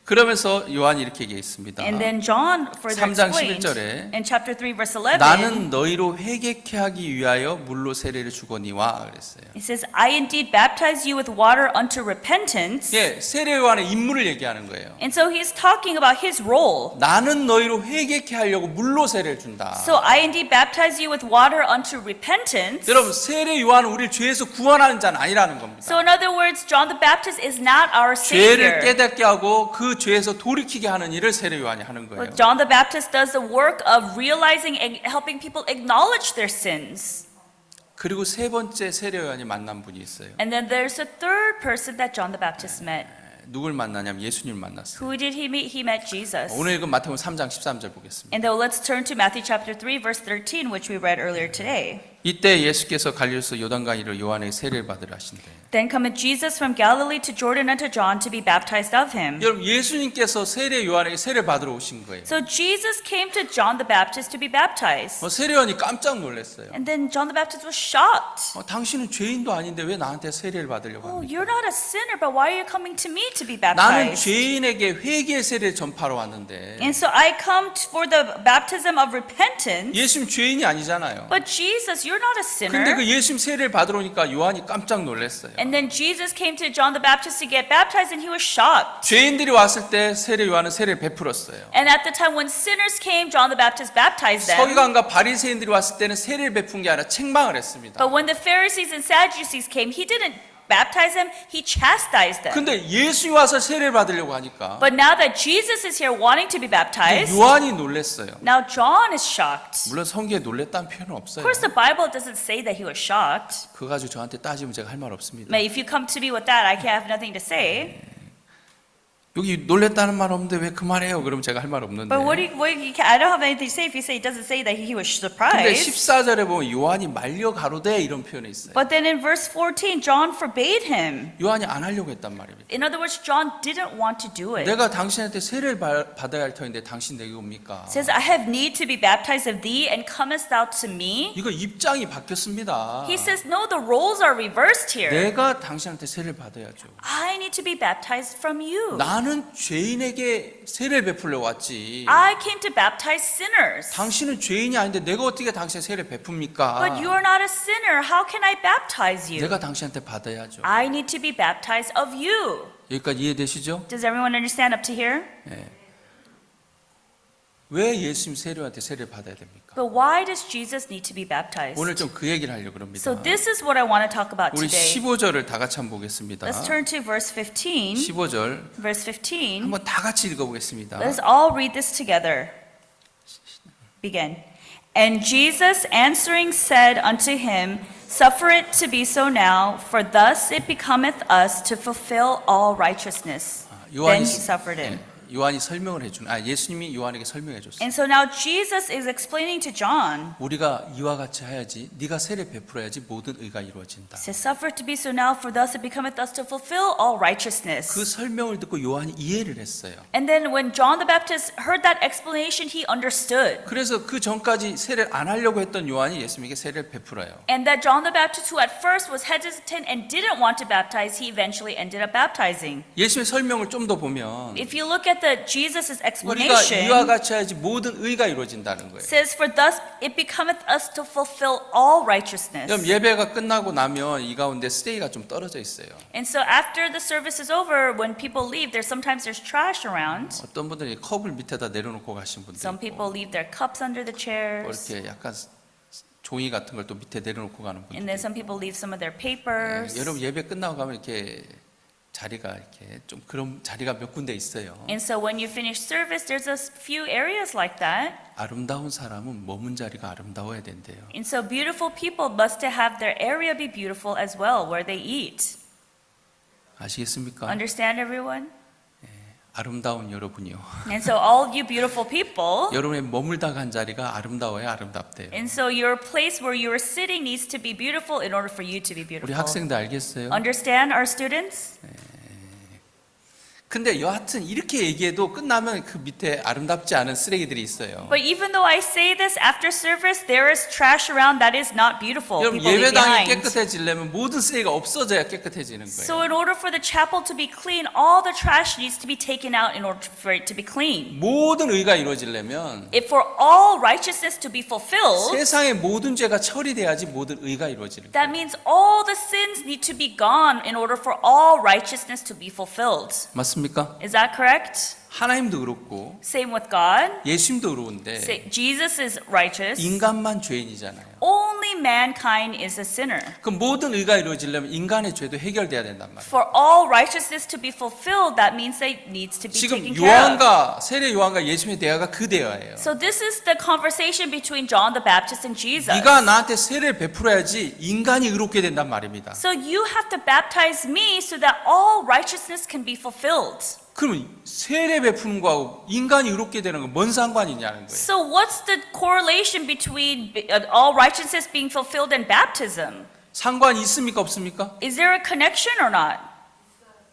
그러면서 요한이 이렇게 얘기했습니다. And then John further 3장 explained 11절에 in chapter 3 verse 11. 나는 너희로 회개케 하기 위하여 물로 세례를 주거니와 그랬어요. It says, I indeed baptize you with water unto repentance. 세례 요한의 임무를 얘기하는 거예요. And so he's talking about his role. 나는 너희로 회개케 하려고 물로 세례를 준다. So I indeed baptize you with water unto repentance. 여러분 세례 요한은 우리를 죄에서 구원하는 자는 아니라는 겁니다. So in other words, John the Baptist is not our 죄를 savior. 깨닫게 하고 그 죄에서 돌이키게 하는 일을 세례 요한이 하는 거예요. But John the Baptist does the work of realizing and helping people acknowledge their sins. 그리고 세 번째 세례 요한이 만난 분이 있어요. And then there's a third person that John the Baptist met. 누굴 만나냐면 예수님을 만났어요. Who did he meet? He met Jesus. 오늘 읽은 마태복음 3장 13절 보겠습니다. And then let's turn to Matthew chapter 3 verse 13, which we read earlier today. 이때 예수께서 갈릴리에서 요단강으로 요한의 세례를 받으라 하신대. Then cometh Jesus from Galilee to Jordan unto John to be baptized of him. 여러분 예수님께서 세례 요한에게 세례 받으러 오신 거예요. So Jesus came to John the Baptist to be baptized. 세례 요한이 깜짝 놀랐어요. And then John the Baptist was shocked. 당신은 죄인도 아닌데 왜 나한테 세례를 받으려고 Oh, 합니까? you're not a sinner, but why are you coming to me to be 나는 baptized? 죄인에게 회개의 세례를 전파하러 왔는데 And so I come for the baptism of repentance. 예수님 죄인이 아니잖아요. But Jesus, you're not a 근데 sinner. 그 예수님 세례를 받으러 오니까 요한이 깜짝 놀랐어요. And then Jesus came to John the Baptist to get baptized, and he was shocked. 죄인들이 왔을 때 세례 요한은 세례를 베풀었어요. And at the time when sinners came, John the Baptist baptized them. 서기관과 바리새인들이 왔을 때는 세례를 베푼 게 아니라 책망을 했습니다. But when the Pharisees and Sadducees came, he didn't baptize them, he chastised them. 근데 예수님 와서 세례를 받으려고 하니까 But now that Jesus is here wanting to be baptized, 요한이 놀랐어요. now John is shocked. 물론 성경에 놀랬다는 표현은 Of 없어요. course, the Bible doesn't say that he was shocked. 그거 가지고 저한테 따지면 제가 할 말 없습니다. But if you come to me with that, I have nothing to say. 여기 놀랬다는 말 없는데 왜 그 말해요? 그러면 제가 할 말 없는데. But I don't have anything to say if you say it doesn't say that he was 근데 surprised. 14절에 보면 요한이 말려 가로되 이런 표현이 있어요. But then in verse 14, John forbade him. 요한이 안 하려고 했단 말입니다. In other words, John didn't want to do it. 내가 당신한테 세례를 받아야 할 터인데 당신 내게 옵니까? It says, I have need to be baptized of thee, and comest thou to me? 이거 입장이 바뀌었습니다. He says, no, the roles are reversed here. 내가 당신한테 세례를 받아야죠. I need to be baptized from you. 나는 죄인에게 세례를 베풀려고 왔지. I came to baptize sinners. 당신은 죄인이 아닌데 내가 어떻게 당신의 세례를 베풉니까? But you are not a sinner. How can I baptize you? 내가 당신한테 받아야죠. I need to be baptized of you. 여기까지 이해되시죠? Does everyone understand up to here? 왜 예수님 세례한테 세례를 받아야 됩니까? But why does Jesus need to be baptized? 오늘 좀 그 얘기를 하려고 합니다. So this is what I want to talk about 우리 today. 15절을 다 같이 한번 보겠습니다. Let's turn to verse 15. 15절 Verse 15. 한번 다 같이 읽어보겠습니다. Let's all read this together. Begin. And Jesus answering said unto him, Suffer it to be so now, for thus it becometh us to fulfill all righteousness. Then he suffered it. 요한이 설명을 해준, 예수님이 요한에게 설명해 줬어요. And so now Jesus is explaining to John. 우리가 이와 같이 해야지, 네가 세례 베풀어야지 모든 의가 이루어진다. He says, Suffer it to be so now, for thus it becometh us to fulfill all righteousness. 그 설명을 듣고 요한이 이해를 했어요. And then when John the Baptist heard that explanation, he understood. 그래서 그 전까지 세례를 안 하려고 했던 요한이 예수님에게 세례를 베풀어요. And that John the Baptist, who at first was hesitant and didn't want to baptize, he eventually ended up baptizing. 예수님의 설명을 좀 더 보면 If you look at Jesus' 우리가 explanation, 이와 같이 해야지 모든 의가 이루어진다는 거예요. says, For thus it becometh us to fulfill all righteousness. 그럼 예배가 끝나고 나면 이 가운데 쓰레기가 좀 떨어져 있어요. And so after the service is over, when people leave, sometimes there's trash around. 어떤 분들이 컵을 밑에다 내려놓고 가신 분들 Some people 있고 leave their cups under the 뭐 chairs. 이렇게 약간 종이 같은 걸 또 밑에 내려놓고 가는 분들 And then some people leave some of their 예, papers. 여러분 예배 끝나고 가면 이렇게 자리가 이렇게 좀 그런 자리가 몇 군데 있어요. And so when you finish service, there's a few areas like that. 아름다운 사람은 머문 자리가 아름다워야 된대요. And so beautiful people must have their area be beautiful as well, where they eat. 아시겠습니까? Understand, everyone? 아름다운 여러분이요. And so all you beautiful people, 여러분의 머물다 간 자리가 아름다워야 아름답대요. and so your place where you are sitting needs to be beautiful in order for you to be 우리 beautiful. 학생들 알겠어요? Understand, our students? 근데 여하튼 이렇게 얘기해도 끝나면 그 밑에 아름답지 않은 쓰레기들이 있어요. But even though I say this after service, there is trash around that is not beautiful. 여러분 People leave 예배당이 behind. 깨끗해지려면 모든 쓰레기가 없어져야 깨끗해지는 거예요. So in order for the chapel to be clean, all the trash needs to be taken out in order for it to be clean. 모든 의가 이루어지려면 If for all righteousness to be fulfilled, 세상의 모든 죄가 처리돼야지 모든 의가 이루어지는 거예요. that means all the sins need to be gone in order for all righteousness to be fulfilled. 맞습니까? Is that correct? 하나님도 그렇고 Same with God. 예수님도 그러는데 Jesus is righteous. 인간만 죄인이잖아요. Only mankind is a sinner. 그 모든 의가 이루어지려면 인간의 죄도 해결돼야 된단 말이에요. For all righteousness to be fulfilled, that means that it needs to be 지금 taken care of. 요한과 세례 요한과 예수님의 대화가 그 대화예요. So this is the conversation between John the Baptist and Jesus. 네가 나한테 세례를 베풀어야지 인간이 의롭게 된단 말입니다. So you have to baptize me so that all righteousness can be fulfilled. 그러면 세례 베푸는 거하고 인간이 의롭게 되는 건 뭔 상관이냐는 거예요. So what's the correlation between all righteousness being fulfilled and baptism? 상관이 있습니까 없습니까? Is there a connection or not?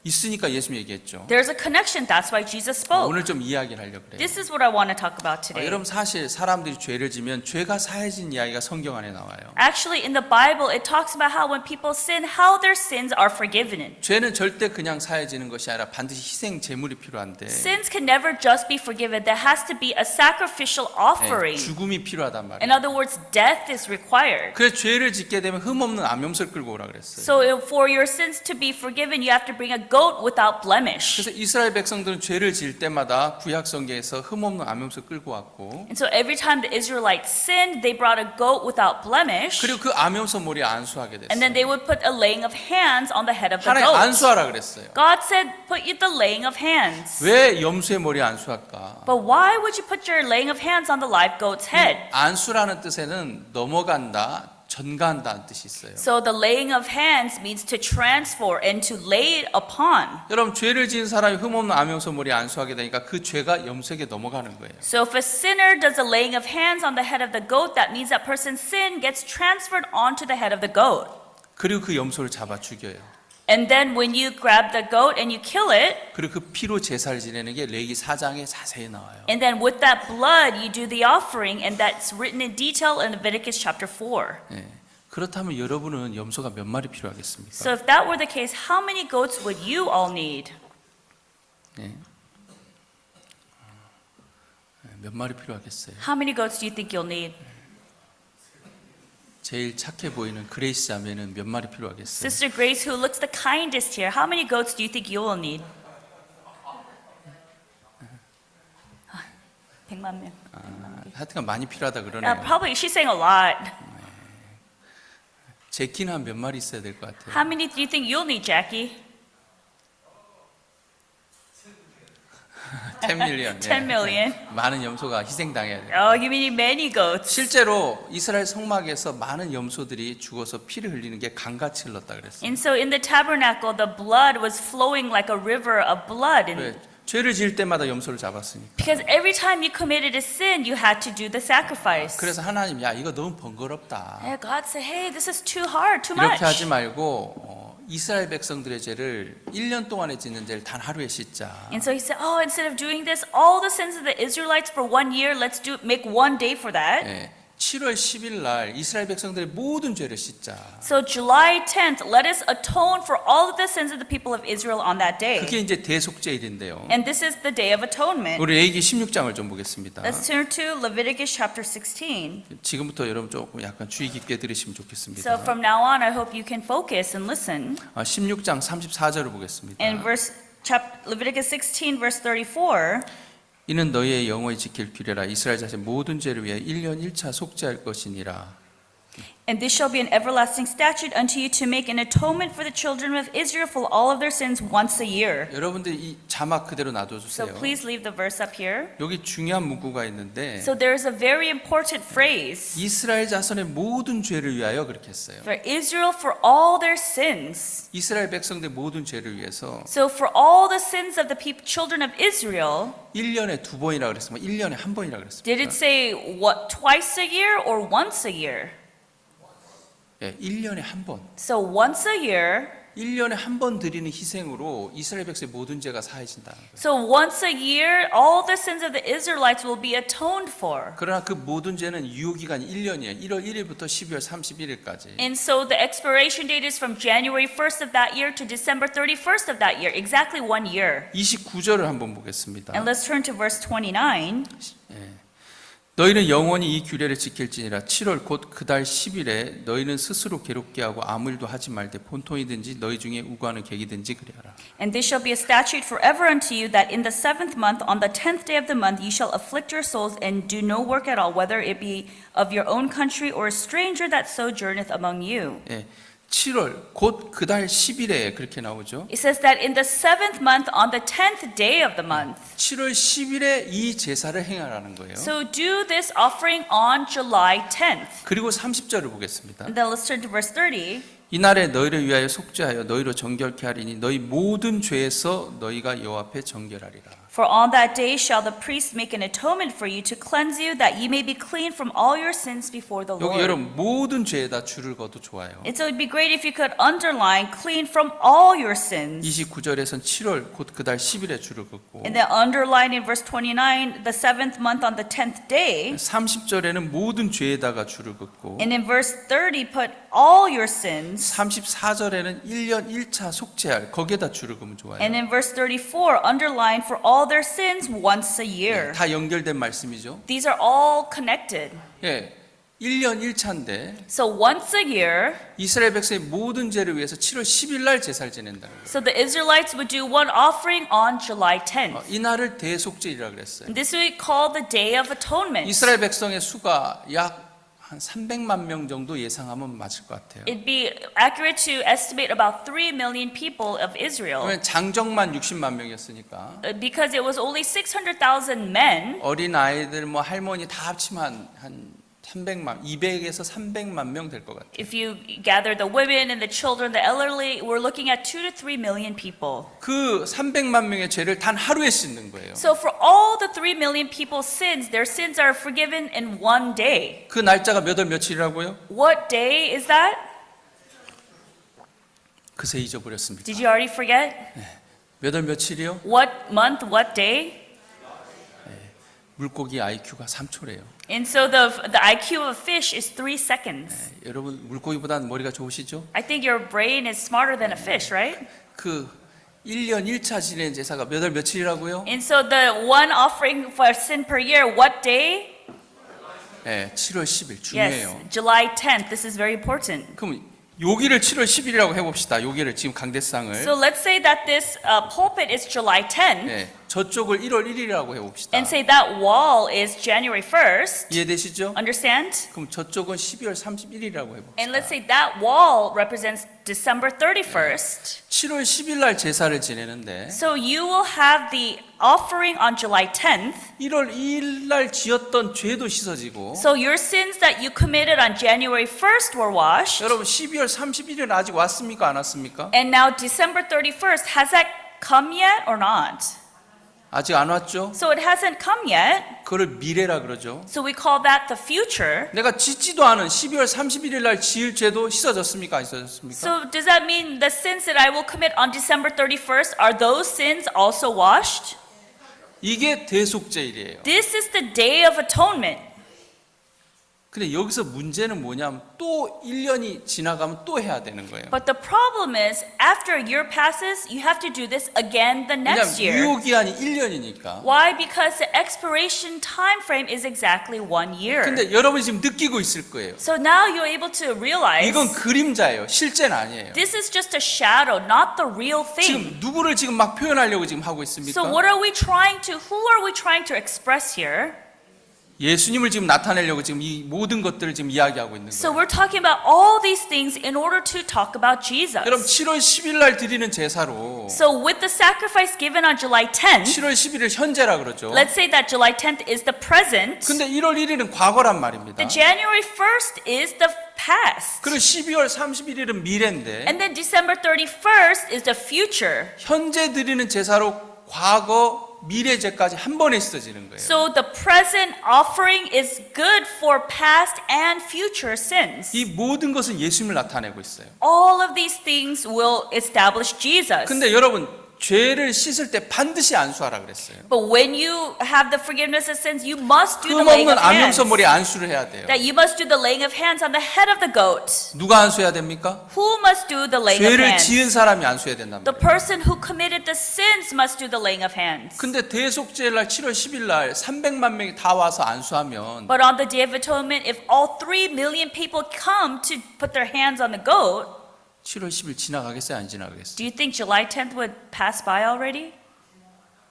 있으니까 예수님 얘기했죠. There's a connection. That's why Jesus spoke. 오늘 좀 이야기를 하려고 그래요. This is what I want to talk about today. 여러분 사실 사람들이 죄를 지면 죄가 사해진 이야기가 성경 안에 나와요. Actually, in the Bible, it talks about how when people sin, how their sins are forgiven. 죄는 절대 그냥 사해지는 것이 아니라 반드시 희생 제물이 필요한데 Sins can never just be forgiven. There has to be a sacrificial offering. 죽음이 필요하단 In 말이에요. other words, death is required. 그래서 죄를 짓게 되면 흠없는 암염소를 끌고 오라 그랬어요. So for your sins to be forgiven, you have to bring a goat without blemish. 그래서 이스라엘 백성들은 죄를 지을 때마다 구약 성경에서 흠없는 암염소 끌고 왔고 And so every time the Israelites sinned, they brought a goat without blemish. 그리고 그 암염소 머리에 안수하게 And then 됐어요. they would put a laying of hands on the head of the 하나님 goat. 안수하라 그랬어요. God said, put you the laying of hands. 왜 염소의 머리에 안수할까? But why would you put your laying of hands on the live goat's head? 안수라는 뜻에는 넘어간다, 전가한다는 뜻이 있어요. So the laying of hands means to transfer and to lay it upon. 여러분 죄를 지은 사람이 흠없는 암염소 머리에 안수하게 되니까 그 죄가 염소에게 넘어가는 거예요. So if a sinner does a laying of hands on the head of the goat, that means that person's sin gets transferred onto the head of the goat. 그리고 그 염소를 잡아 죽여요. And then when you grab the goat and you kill it, 그리고 그 피로 제사를 지내는 게 레기 4장에 자세히 나와요. and then with that blood you do the offering, and that's written in detail in Leviticus chapter 4. 예. 그렇다면 여러분은 염소가 몇 마리 필요하겠습니까? So if that were the case, how many goats would you all need? 예. 몇 마리 필요하겠어요? How many goats do you think you'll need? 제일 착해 보이는 그레이스 자매는 몇 마리 필요하겠어요? Sister Grace, who looks the kindest here, how many goats do you think you will need? 100만 명. 하여튼 많이 필요하다 그러네요. Probably she's saying a lot. 제키는 한 몇 마리 있어야 될 것 같아요. How many do you think you'll need, Jackie? 10 밀리언. 10 million. 많은 염소가 희생당해야 돼요. Oh, you mean many goats. 실제로 이스라엘 성막에서 많은 염소들이 죽어서 피를 흘리는 게 강같이 흘렀다 그랬어요. And so in the tabernacle, the blood was flowing like a river of blood. 왜? 죄를 지을 때마다 염소를 잡았으니까. Because every time you committed a sin, you had to do the sacrifice. 그래서 하나님, 야 이거 너무 번거롭다. And God said, hey, this is too hard, too 이렇게 much. 하지 말고 이스라엘 백성들의 죄를 1년 동안에 짓는 죄를 단 하루에 씻자. And so he said, oh, instead of doing this, all the sins of the Israelites for 1 year, let's make 1 day for that. 예, 7월 10일 날 이스라엘 백성들의 모든 죄를 씻자. So July 10th, let us atone for all of the sins of the people of Israel on that day. 그게 이제 대속죄일인데요. And this is the day of atonement. 우리 레위기 16장을 좀 보겠습니다. Let's turn to Leviticus chapter 16. 지금부터 여러분 조금 약간 주의 깊게 들으시면 So 좋겠습니다. from now on, I hope you can focus and listen. 16장 34절을 보겠습니다. In Leviticus 16, verse 34, 이는 너희의 영원히 지킬 규례라. 이스라엘 자손 모든 죄를 위해 1년 1차 속죄할 것이니라. and this shall be an everlasting statute unto you to make an atonement for the children of Israel for all of their sins once a year. 여러분들 이 자막 그대로 So 놔둬주세요. please leave the verse up here. 여기 중요한 문구가 있는데 So there is a very important phrase. 이스라엘 자손의 모든 죄를 위하여 그렇게 했어요. For Israel for all their sins. 이스라엘 백성들 모든 죄를 위해서 So for all the sins of the children of Israel, 1년에 2번이라 그랬으면 1년에 한 번이라 did 그랬습니다. it say what, twice a year or once a year? 예, 1년에 한 번. So once a year. 1년에 한 번 드리는 희생으로 이스라엘 백성의 모든 죄가 사해진다는 거예요. So once a year, all the sins of the Israelites will be atoned for. 그러나 그 모든 죄는 유효기간이 1년이에요. 1월 1일부터 12월 31일까지. And so the expiration date is from January 1st of that year to December 31st of that year, exactly 1 year. 29절을 한번 보겠습니다. And let's turn to verse 29. 너희는 영원히 이 규례를 지킬지니라. 7월 곧 그 달 10일에 너희는 스스로 괴롭게 하고 아무 일도 하지 말되 본통이든지 너희 중에 우고하는 객이든지 그리하라. And this shall be a statute forever unto you, that in the 7th month, on the 10th day of the month, ye shall afflict your souls and do no work at all, whether it be of your own country or a stranger that sojourneth among you. 예, 7월 곧 그 달 10일에 그렇게 나오죠. It says that in the 7th month, on the 10th day of the month. 7월 10일에 이 제사를 행하라는 거예요. So do this offering on July 10th. 그리고 30절을 보겠습니다. And then let's turn to verse 30. 이날에 너희를 위하여 속죄하여 너희로 정결케 하리니 너희 모든 죄에서 너희가 여호와 앞에 정결하리라. For on that day shall the priest make an atonement for you to cleanse you, that ye may be clean from all your sins before the 여기 Lord. 여러분 모든 죄에다 줄을 거도 좋아요. And so it'd be great if you could underline clean from all your sins. 29절에선 7월 곧 그 달 10일에 줄을 긋고 And then underline in verse 29, the 7th month on the 10th day. 30절에는 모든 죄에다가 줄을 긋고 And in verse 30, put all your sins. 34절에는 1년 1차 속죄할 거기에다 줄을 그으면 좋아요. And in verse 34, underline for all their sins once a year. 다 연결된 말씀이죠. These are all connected. 예, 1년 1차인데 So once a year, 이스라엘 백성의 모든 죄를 위해서 7월 10일 날 제사를 지낸다는 거예요. so the Israelites would do one offering on July 10th. 이 날을 대속죄이라 그랬어요. And this we call the Day of Atonement. 이스라엘 백성의 수가 약 한 300만 명 정도 예상하면 맞을 것 같아요. It'd be accurate to estimate about 3 million people of Israel. 왜냐면 장정만 60만 명이었으니까 Because it was only 600,000 men. 어린 아이들 뭐 할머니 다 합치면 한 300만, 200에서 300만 명 될 것 같아요. If you gather the women and the children, the elderly, we're looking at 2 to 3 million people. 그 300만 명의 죄를 단 하루에 씻는 거예요. So for all the 3 million people's sins, their sins are forgiven in 1 day. 그 날짜가 몇 월 며칠이라고요? What day is that? 그새 잊어버렸습니다. Did you already forget? 몇 월 며칠이요? What month, what day? 물고기 IQ가 3초래요. And so the IQ of a fish is 3 seconds. 여러분 물고기보다는 머리가 좋으시죠? I think your brain is smarter than a fish, right? 그 1년 1차 지낸 제사가 몇 월 며칠이라고요? And so the one offering for sin per year, what day? 네, 7월 10일 Yes, 중요해요. July 10th. This is very important. 그럼 여기를 7월 10일이라고 해봅시다. 여기를 지금 강대상을. So let's say that this pulpit is July 10th. 네, 저쪽을 1월 1일이라고 해봅시다. and say that wall is January 1st. 이해되시죠? Understand? 그럼 저쪽은 12월 31일이라고 해봅시다. And let's say that wall represents December 31st. 7월 10일 날 제사를 지내는데 So you will have the offering on July 10th. 1월 2일 날 지었던 죄도 씻어지고 So your sins that you committed on January 1st were washed. 여러분 12월 31일은 아직 왔습니까? 안 왔습니까? And now December 31st, has that come yet or not? 아직 안 왔죠? So it hasn't come yet. 그걸 미래라 그러죠. So we call that the future. 내가 짓지도 않은 12월 31일 날 지을 죄도 씻어졌습니까? 안 씻어졌습니까? So does that mean the sins that I will commit on December 31st, are those sins also washed? 이게 대속죄일이에요. This is the Day of Atonement. 근데 여기서 문제는 뭐냐면 또 1년이 지나가면 또 해야 되는 거예요. But the problem is, after a year passes, you have to do this again the next 왜냐하면 year. 유효기한이 1년이니까. Why? Because the expiration time frame is exactly 1 year. 근데 여러분이 지금 느끼고 있을 거예요. So now you're able to realize 이건 그림자예요. 실제는 아니에요. this is just a shadow, not the real thing. 지금 누구를 지금 막 표현하려고 지금 하고 있습니까? So what are we trying to, who are we trying to express here? 예수님을 지금 나타내려고 지금 이 모든 것들을 지금 이야기하고 있는 So 거예요. we're talking about all these things in order to talk about Jesus. 여러분 7월 10일 날 드리는 제사로 So with the sacrifice given on July 10th, 7월 11일 현재라 그러죠. let's say that July 10th is the present. 근데 1월 1일은 과거란 말입니다. The January 1st is the past. 그리고 12월 31일은 미래인데 And then December 31st is the future. 현재 드리는 제사로 과거 미래 죄까지 한 번에 씻어지는 거예요. So the present offering is good for past and future sins. 이 모든 것은 예수님을 나타내고 있어요. All of these things will establish Jesus. 근데 여러분 죄를 씻을 때 반드시 안수하라 그랬어요. But when you have the forgiveness of sins, you must do the laying 흠없는 of hands. 암염소 머리에 안수를 해야 돼요. That you must do the laying of hands on the head of the goat. 누가 안수해야 됩니까? Who must do the laying of 죄를 hands? 지은 사람이 안수해야 된단 The 말이에요. person who committed the sins must do the laying of hands. 근데 대속죄일 날 7월 10일 날 300만 명이 다 와서 안수하면 But on the Day of Atonement, if all 3 million people come to put their hands on the goat, 7월 10일 지나가겠어요? 안 지나가겠어요? do you think July 10th would pass by already?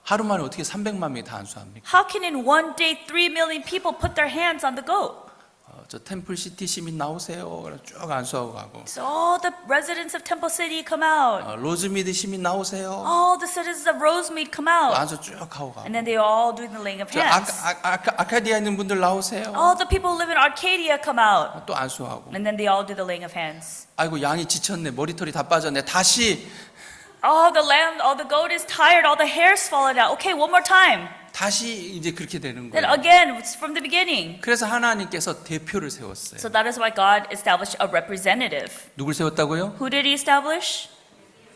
하루 만에 어떻게 300만 명이 다 안수합니까? How can in one day 3 million people put their hands on the goat? 저 템플시티 시민 나오세요. 그래서 쭉 안수하고 가고 So all the residents of Temple City come out. 로즈미드 시민 나오세요. All the citizens of Rosemead come out. 안수 쭉 하고 가고 And then they all do the laying of 저 hands. 아카디아에 있는 분들 나오세요. All the people who live in Arcadia come out. 또 안수하고 And then they all do the laying of hands. 아이고 양이 지쳤네. 머리털이 다 빠졌네. 다시 Oh, the lamb, oh, the goat is tired. All the hair's fallen out. Okay, one more time. 다시 이제 그렇게 되는 Then 거예요. again, it's from the beginning. 그래서 하나님께서 대표를 세웠어요. So that is why God established a representative. 누굴 세웠다고요? Who did he establish?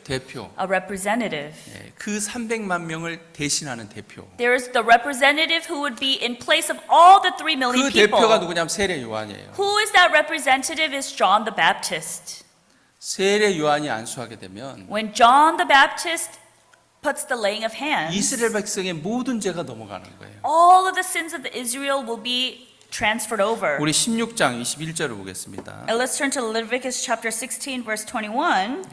대표. A representative. 예, 그 300만 명을 대신하는 대표. There is the representative who would be in place of all the 3 million 그 대표가 people. 누구냐면 세례 요한이에요. Who is that representative? Is John the Baptist. 세례 요한이 안수하게 되면 When John the Baptist puts the laying of hands, 이스라엘 백성의 모든 죄가 넘어가는 거예요. all of the sins of Israel will be transferred over. 우리 16장 21절을 보겠습니다. And let's turn to Leviticus chapter 16 verse 21.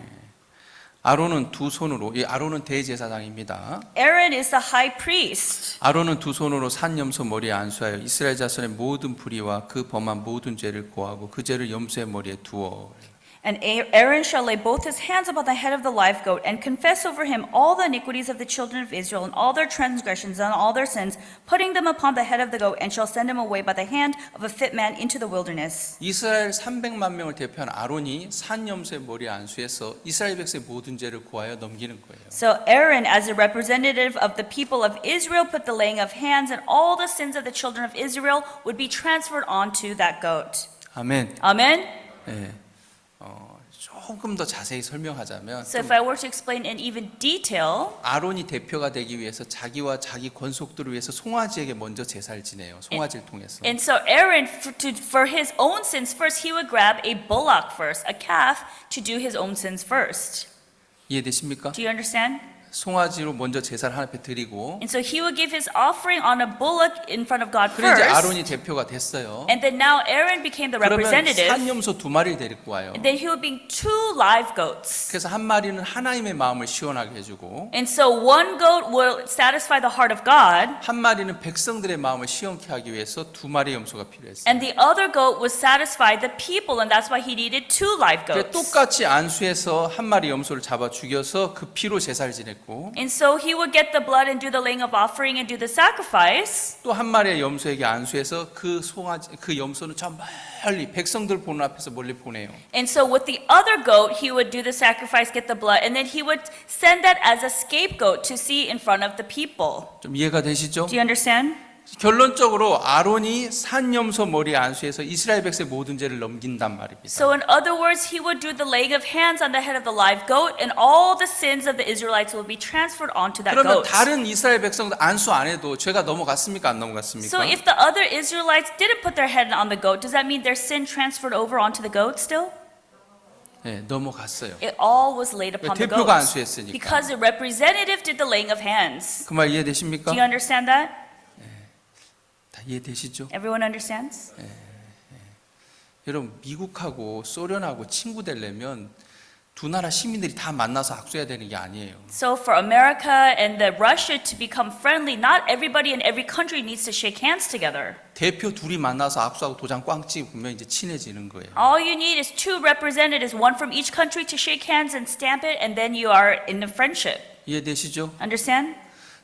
아론은 두 손으로, 이 아론은 대제사장입니다. Aaron is the high priest. 아론은 두 손으로 산염소 머리에 안수하여 이스라엘 자손의 모든 불의와 그 범한 모든 죄를 고하고 그 죄를 염소의 머리에 두어. And Aaron shall lay both his hands upon the head of the live goat and confess over him all the iniquities of the children of Israel and all their transgressions and all their sins, putting them upon the head of the goat, and shall send him away by the hand of a fit man into the wilderness. 이스라엘 300만 명을 대표한 아론이 산염소의 머리에 안수해서 이스라엘 백성의 모든 죄를 고하여 넘기는 거예요. So Aaron, as a representative of the people of Israel, put the laying of hands, and all the sins of the children of Israel would be transferred onto that goat. 아멘. Amen? 네. 조금 더 자세히 설명하자면 So if I were to explain in even detail, 아론이 대표가 되기 위해서 자기와 자기 권속들을 위해서 송아지에게 먼저 제사를 지내요. 송아지를 통해서. and so Aaron, for his own sins first, he would grab a bullock first, a calf, to do his own sins first. 이해되십니까? Do you understand? 송아지로 먼저 제사를 하나님 앞에 드리고 And so he would give his offering on a bullock in front of God 그래 이제 first. 아론이 대표가 됐어요. And then now Aaron became the 그러면 representative. 산염소 2마리를 데리고 와요. And then he would bring 2 live goats. 그래서 한 마리는 하나님의 마음을 시원하게 해주고 And so one goat will satisfy the heart of God, 한 마리는 백성들의 마음을 시원케 하기 위해서 2마리의 염소가 필요했어요. and the other goat would satisfy the people, and that's why he needed 2 live 그래 goats. 똑같이 안수해서 한 마리 염소를 잡아 죽여서 그 피로 제사를 지냈고 And so he would get the blood and do the laying of offering and do the sacrifice. 또 한 마리의 염소에게 안수해서 그 송아지 그 염소는 저 멀리 백성들 보는 앞에서 멀리 보내요. And so with the other goat, he would do the sacrifice, get the blood, and then he would send that as a scapegoat to see in front of the people. 좀 이해가 되시죠? Do you understand? 결론적으로 아론이 산 염소 머리에 안수해서 이스라엘 백성의 모든 죄를 넘긴단 말입니다. So in other words, he would do the laying of hands on the head of the live goat, and all the sins of the Israelites will be transferred onto that 그러면 goat. 다른 이스라엘 백성들 안수 안 해도 죄가 넘어갔습니까? 안 넘어갔습니까? So if the other Israelites didn't put their head on the goat, does that mean their sin transferred over onto the goat still? 네, 넘어갔어요. It all was laid upon the 대표가 goat. 안수했으니까. Because the representative did the laying of hands. 그 말 이해되십니까? Do you understand that? 다 이해되시죠? Everyone understands? 여러분 미국하고 소련하고 친구 되려면 두 나라 시민들이 다 만나서 악수해야 되는 게 아니에요. So for America and the Russia to become friendly, not everybody in every country needs to shake hands together. 대표 둘이 만나서 악수하고 도장 꽝 찍으면 이제 친해지는 거예요. All you need is 2 representatives, one from each country, to shake hands and stamp it, and then you are in a friendship. 이해되시죠? Understand?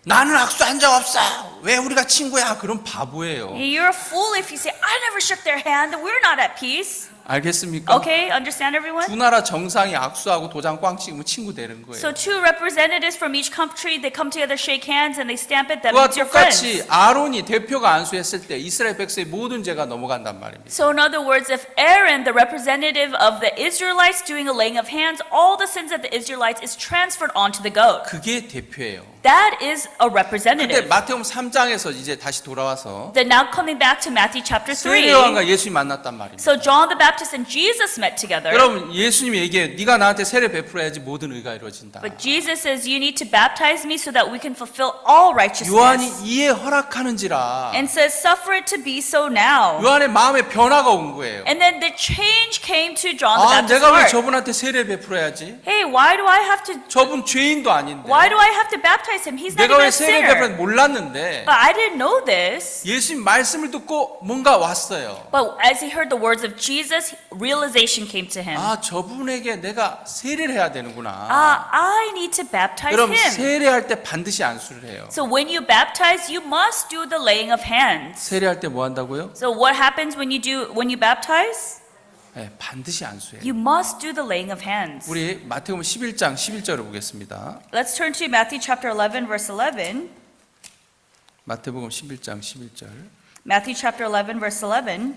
나는 악수한 적 없어. 왜 우리가 친구야? 그럼 바보예요. You're a fool if you say, I never shook their hand, we're not at peace. 알겠습니까? Okay, understand everyone? 두 나라 정상이 악수하고 도장 꽝 찍으면 친구 되는 거예요. So 2 representatives from each country, they come together, shake hands, and they stamp it, that 그와 means you're friends. 똑같이 아론이 대표가 안수했을 때 이스라엘 백성의 모든 죄가 넘어간단 말입니다. So in other words, if Aaron, the representative of the Israelites, doing a laying of hands, all the sins of the Israelites is transferred onto the goat. 그게 대표예요. That is a 근데 representative. 마태복음 3장에서 이제 다시 돌아와서 Then now coming back to Matthew chapter 3. 세례요한과 예수님 만났단 말입니다. So John the Baptist and Jesus met together. 여러분 예수님이 얘기해요. 네가 나한테 세례 베풀어야지 모든 의가 이루어진다. But Jesus says, you need to baptize me so that we can fulfill all righteousness. 요한이 이에 허락하는지라. And says, suffer it to be so now. 요한의 마음에 변화가 온 거예요. And then the change came to John the 아, Baptist's 내가 왜 heart. 저분한테 세례 베풀어야지? Hey, why do I have to 저분 죄인도 아닌데. Why do I have to baptize him? He's not 내가 even 왜 a 세례 sinner. 베풀었는지 몰랐는데 But I didn't know this. 예수님 말씀을 듣고 뭔가 왔어요. But as he heard the words of Jesus, realization came to him. 아, 저분에게 내가 세례를 해야 되는구나. I need to baptize 여러분 him. 세례할 때 반드시 안수를 해요. So when you baptize, you must do the laying of hands. 세례할 때 뭐 한다고요? So what happens when you baptize? 네, 반드시 안수해요. You must do the laying of hands. 우리 마태복음 11장 11절을 보겠습니다. Let's turn to Matthew chapter 11 verse 11. 마태복음 11장 11절. Matthew chapter 11 verse 11.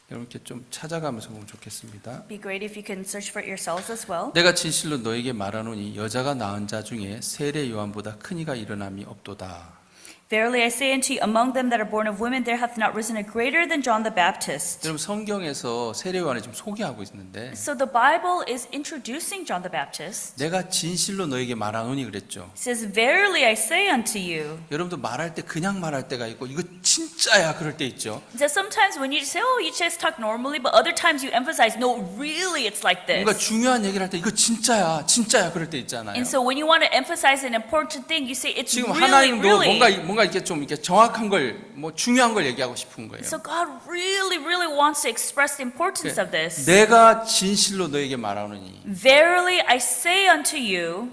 여러분 이렇게 좀 찾아가면서 보면 좋겠습니다. Be great if you can search for it yourselves as well. 내가 진실로 너에게 말하노니 여자가 낳은 자 중에 세례 요한보다 큰 이가 일어남이 없도다. Verily I say unto you, among them that are born of women, there hath not risen a greater than John the Baptist. 여러분 성경에서 세례 요한을 지금 소개하고 있는데 So the Bible is introducing John the Baptist. 내가 진실로 너에게 말하노니 그랬죠. It says, Verily I say unto you. 여러분도 말할 때 그냥 말할 때가 있고 이거 진짜야 그럴 때 있죠. That sometimes when you say, oh, you just talk normally, but other times you emphasize, no, really it's like 뭔가 this. 중요한 얘기를 할 때 이거 진짜야 진짜야 그럴 때 있잖아요. And so when you want to emphasize an important thing, you say, it's 지금 really, 하나님도 really. 뭔가 이렇게 좀 이렇게 정확한 걸 뭐 중요한 걸 얘기하고 싶은 거예요. So God really, really wants to express the importance of this. 내가 진실로 너에게 말하노니 Verily I say unto you,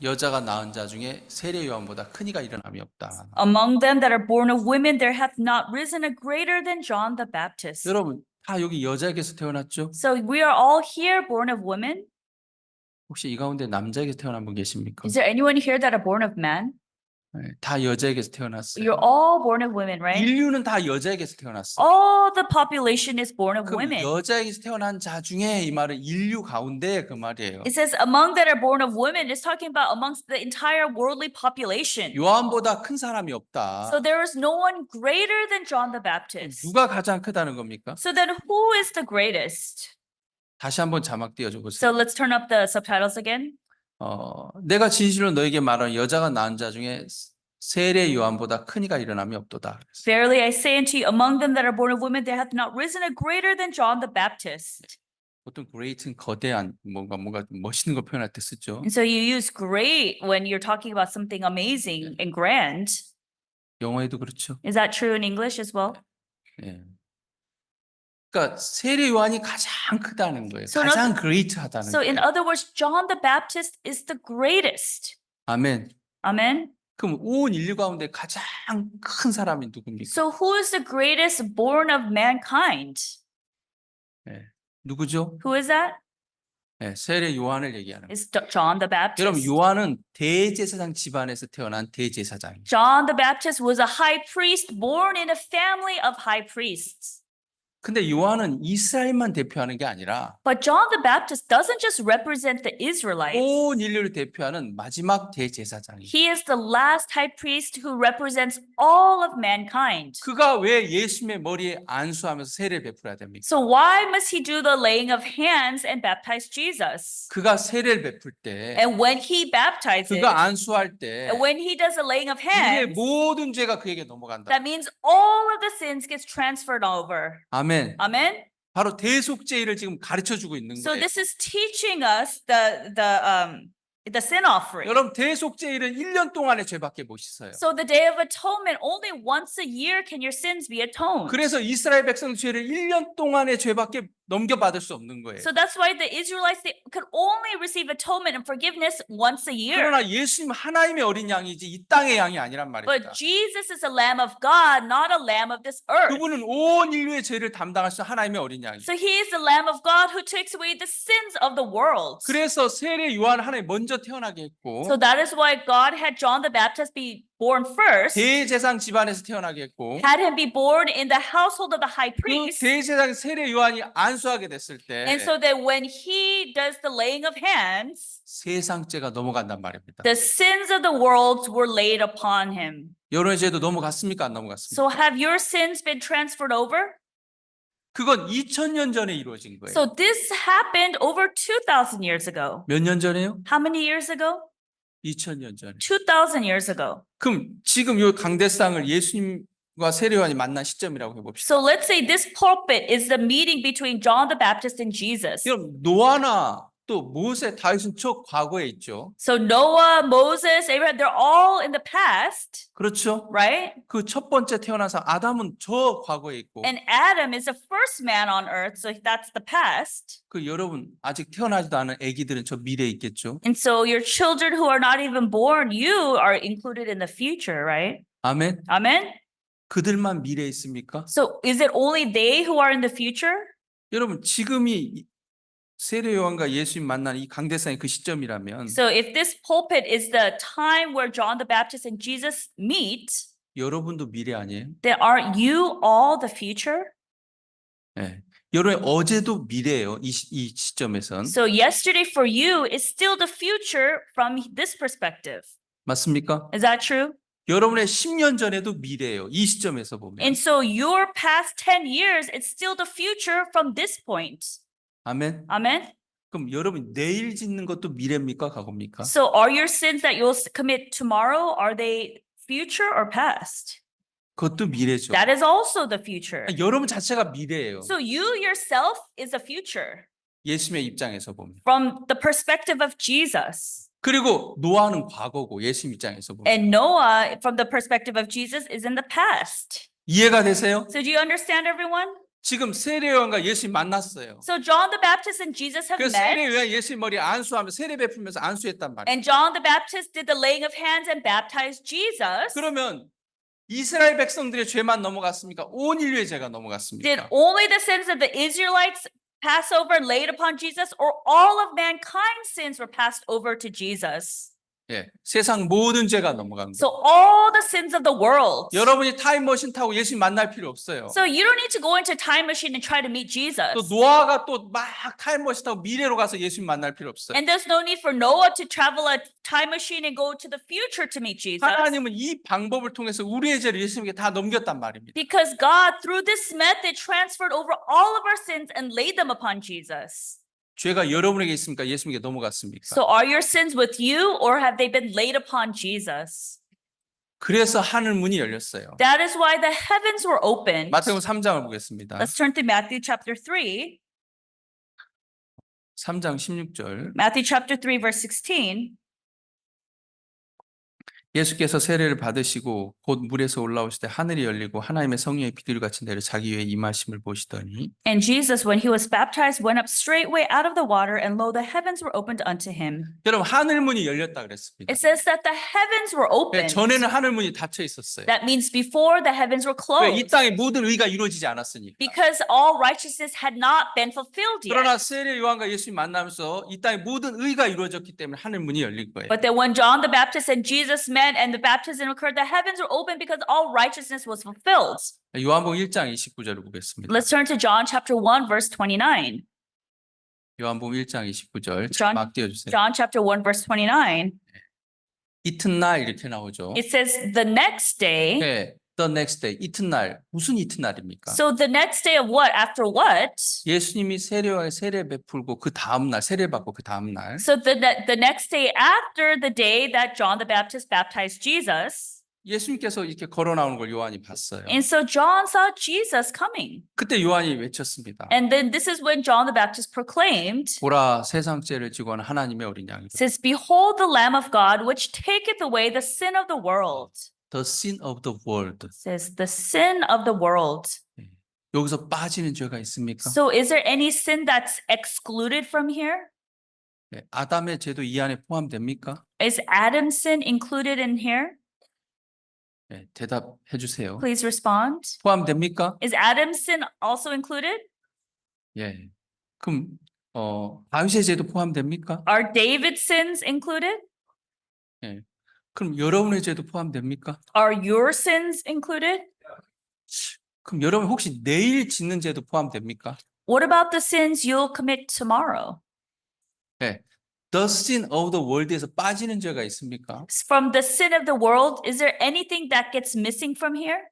여자가 낳은 자 중에 세례 요한보다 큰 이가 일어남이 없다. among them that are born of women, there hath not risen a greater than John the Baptist. 여러분 다 여기 여자에게서 태어났죠? So we are all here born of women. 혹시 이 가운데 남자에게서 태어난 분 계십니까? Is there anyone here that are born of men? 네, 다 여자에게서 태어났어요. You're all born of women, right? 인류는 다 여자에게서 태어났어요. All the population is born of 그럼 women. 여자에게서 태어난 자 중에 이 말은 인류 가운데 그 말이에요. It says among that are born of women, it's talking about amongst the entire worldly population. 요한보다 큰 사람이 없다. So there is no one greater than John the Baptist. 누가 가장 크다는 겁니까? So then who is the greatest? 다시 한번 자막 띄워줘 So 보세요. let's turn up the subtitles again. 내가 진실로 너에게 말하는 여자가 낳은 자 중에 세례 요한보다 큰 이가 일어남이 없도다. Verily I say unto you, among them that are born of women, there hath not risen a greater than John the Baptist. 보통 great은 거대한 뭔가 멋있는 거 표현할 때 쓰죠. And so you use great when you're talking about something amazing and grand. 영어에도 그렇죠. Is that true in English as well? 예. 그러니까 세례 요한이 가장 크다는 거예요. So 가장 great하다는 So in 거예요. other words, John the Baptist is the greatest. 아멘. Amen. 그럼 온 인류 가운데 가장 큰 사람이 누굽니까? So who is the greatest born of mankind? 예. 누구죠? Who is that? 예, 세례 요한을 얘기하는 거예요. It's John the 여러분 Baptist. 요한은 대제사장 집안에서 태어난 대제사장이에요. John the Baptist was a high priest born in a family of high priests. 근데 요한은 이스라엘만 대표하는 게 아니라 But John the Baptist doesn't just represent the Israelites. 온 인류를 대표하는 마지막 대제사장이에요. He is the last high priest who represents all of mankind. 그가 왜 예수님의 머리에 안수하면서 세례를 베풀어야 됩니까? So why must he do the laying of hands and baptize Jesus? 그가 세례를 베풀 때, And when he baptizes, 그가 안수할 때 and when he does the laying of 우리의 hands, 모든 죄가 그에게 넘어간다. that means all of the sins gets transferred over. 아멘. Amen. 바로 대속죄를 지금 가르쳐주고 있는 So 거예요. this is teaching us the sin offering. 여러분 대속죄일은 1년 동안의 죄밖에 못 씻어요. So the day of atonement, only once a year can your sins be atoned. 그래서 이스라엘 백성 죄를 1년 동안의 죄밖에 넘겨받을 수 없는 거예요. So that's why the Israelites, they could only receive atonement and forgiveness once a year. 그러나 예수님 하나님의 어린 양이지 이 땅의 양이 아니란 말입니다. But Jesus is a lamb of God, not a lamb of this earth. 그분은 온 인류의 죄를 담당할 수 있는 하나님의 어린 양이죠. So he is the lamb of God who takes away the sins of the world. 그래서 세례 요한 하나님 먼저 태어나게 했고 So that is why God had John the Baptist be born first, 대제사장 집안에서 태어나게 했고 had him be born in the household of the high 그 priest. 대제사장 세례 요한이 안수하게 됐을 때 And so that when he does the laying of hands, 세상 죄가 넘어간단 말입니다. the sins of the world were laid upon him. 여러분의 죄도 넘어갔습니까? 안 넘어갔습니까? So have your sins been transferred over? 그건 2000년 전에 이루어진 거예요. So this happened over 2,000 years ago. 몇 년 전에요? How many years ago? 2000년 전에. 2,000 years ago. 그럼 지금 이 강대상을 예수님과 세례 요한이 만난 시점이라고 해봅시다. So let's say this pulpit is the meeting between John the Baptist and Jesus. 그럼 노아나 또 모세, 다윗은 저 과거에 있죠. So Noah, Moses, Abraham, they're all in the past, 그렇죠? right? 그 첫 번째 태어난 사람 아담은 저 과거에 있고 And Adam is the first man on earth, so that's the past. 그 여러분 아직 태어나지도 않은 아기들은 저 미래에 있겠죠. And so your children who are not even born, you are included in the future, right? 아멘. Amen? 그들만 미래에 있습니까? So is it only they who are in the future? 여러분 지금이 세례 요한과 예수님 만난 이 강대상의 그 시점이라면 So if this pulpit is the time where John the Baptist and Jesus meet, 여러분도 미래 아니에요? then aren't you all the future? 네. 여러분의 어제도 미래예요. 이 시점에선. So yesterday for you is still the future from this perspective. 맞습니까? Is that true? 여러분의 10년 전에도 미래예요. 이 시점에서 보면. And so your past 10 years, it's still the future from this point. 아멘. Amen? 그럼 여러분 내일 짓는 것도 미래입니까? 과거입니까? So are your sins that you'll commit tomorrow, are they future or past? 그것도 미래죠. That is also the future. 여러분 자체가 미래예요. So you yourself is a future 예수님의 입장에서 보면. from the perspective of Jesus. 그리고 노아는 과거고 예수님 입장에서 보면. And Noah, from the perspective of Jesus, is in the past. 이해가 되세요? So do you understand, everyone? 지금 세례 요한과 예수님 만났어요. So John the Baptist and Jesus have 그래서 세례 met. 요한 예수님 머리에 안수하며 세례 베풀면서 안수했단 말이에요. And John the Baptist did the laying of hands and baptized Jesus. 그러면 이스라엘 백성들의 죄만 넘어갔습니까? 온 인류의 죄가 Did 넘어갔습니까? only the sins of the Israelites pass over and laid upon Jesus, or all of mankind's sins were passed over to Jesus? 예, 세상 모든 죄가 넘어간 So 거예요. all the sins of the world. 여러분이 타임머신 타고 예수님 만날 필요 없어요. So you don't need to go into a time machine and try to meet Jesus. 또 노아가 또 막 타임머신 타고 미래로 가서 예수님 만날 필요 없어요. And there's no need for Noah to travel a time machine and go to the future to meet Jesus. 하나님은 이 방법을 통해서 우리의 죄를 예수님께 다 넘겼단 말입니다. Because God, through this method, transferred over all of our sins and laid them upon Jesus. 죄가 여러분에게 있습니까? 예수님께 넘어갔습니까? So are your sins with you or have they been laid upon Jesus? 그래서 하늘 문이 열렸어요. That is why the heavens were opened. 마태복음 3장을 보겠습니다. Let's turn to Matthew chapter 3. 3장 16절. Matthew chapter 3 verse 16. 예수께서 세례를 받으시고 곧 물에서 올라오실 때 하늘이 열리고 하나님의 성령의 비둘기같이 내려 자기 위에 임하심을 보시더니 And Jesus, when he was baptized, went up straightway out of the water, and lo, the heavens were opened unto him. 여러분 하늘 문이 열렸다 그랬습니다. It says that the heavens were 네, opened. 전에는 하늘 문이 닫혀 있었어요. That means before the heavens were 왜? 이 closed. 땅의 모든 의가 이루어지지 않았으니까. Because all righteousness had not been fulfilled yet. 그러나 세례 요한과 예수님 만나면서 이 땅의 모든 의가 이루어졌기 때문에 하늘 문이 열린 거예요. But then when John the Baptist and Jesus met and the baptism occurred, the heavens were opened because all righteousness was fulfilled. 요한복음 1장 29절을 보겠습니다. Let's turn to John chapter 1 verse 29. 요한복음 1장 29절 John- 막 띄워주세요. John chapter 1 verse 29. 이튿날 이렇게 나오죠. It says the next day. 네, the next day 이튿날 무슨 이튿날입니까? So the next day of what? After what? 예수님이 세례와의 세례 베풀고 그 다음 날 세례 받고 그 다음 날 So the next day after the day that John the Baptist baptized Jesus. 예수님께서 이렇게 걸어 나오는 걸 요한이 봤어요. And so John saw Jesus coming. 그때 요한이 외쳤습니다. And then this is when John the Baptist proclaimed, 보라 세상 죄를 지고 하는 하나님의 어린 양이다. says, Behold the Lamb of God, which taketh away the sin of the world. The sin of the world. Says, the sin of the world. 여기서 빠지는 죄가 있습니까? So is there any sin that's excluded from here? 네, 아담의 죄도 이 안에 포함됩니까? Is Adam's sin included in here? 네, 대답해 주세요. Please respond. 포함됩니까? Is Adam's sin also included? 예. 그럼 다윗의 죄도 포함됩니까? Are David's sins included? 예. 그럼 여러분의 죄도 포함됩니까? Are your sins included? 그럼 여러분 혹시 내일 짓는 죄도 포함됩니까? What about the sins you'll commit tomorrow? 네. The sin of the world에서 빠지는 죄가 있습니까? From the sin of the world, is there anything that gets missing from here?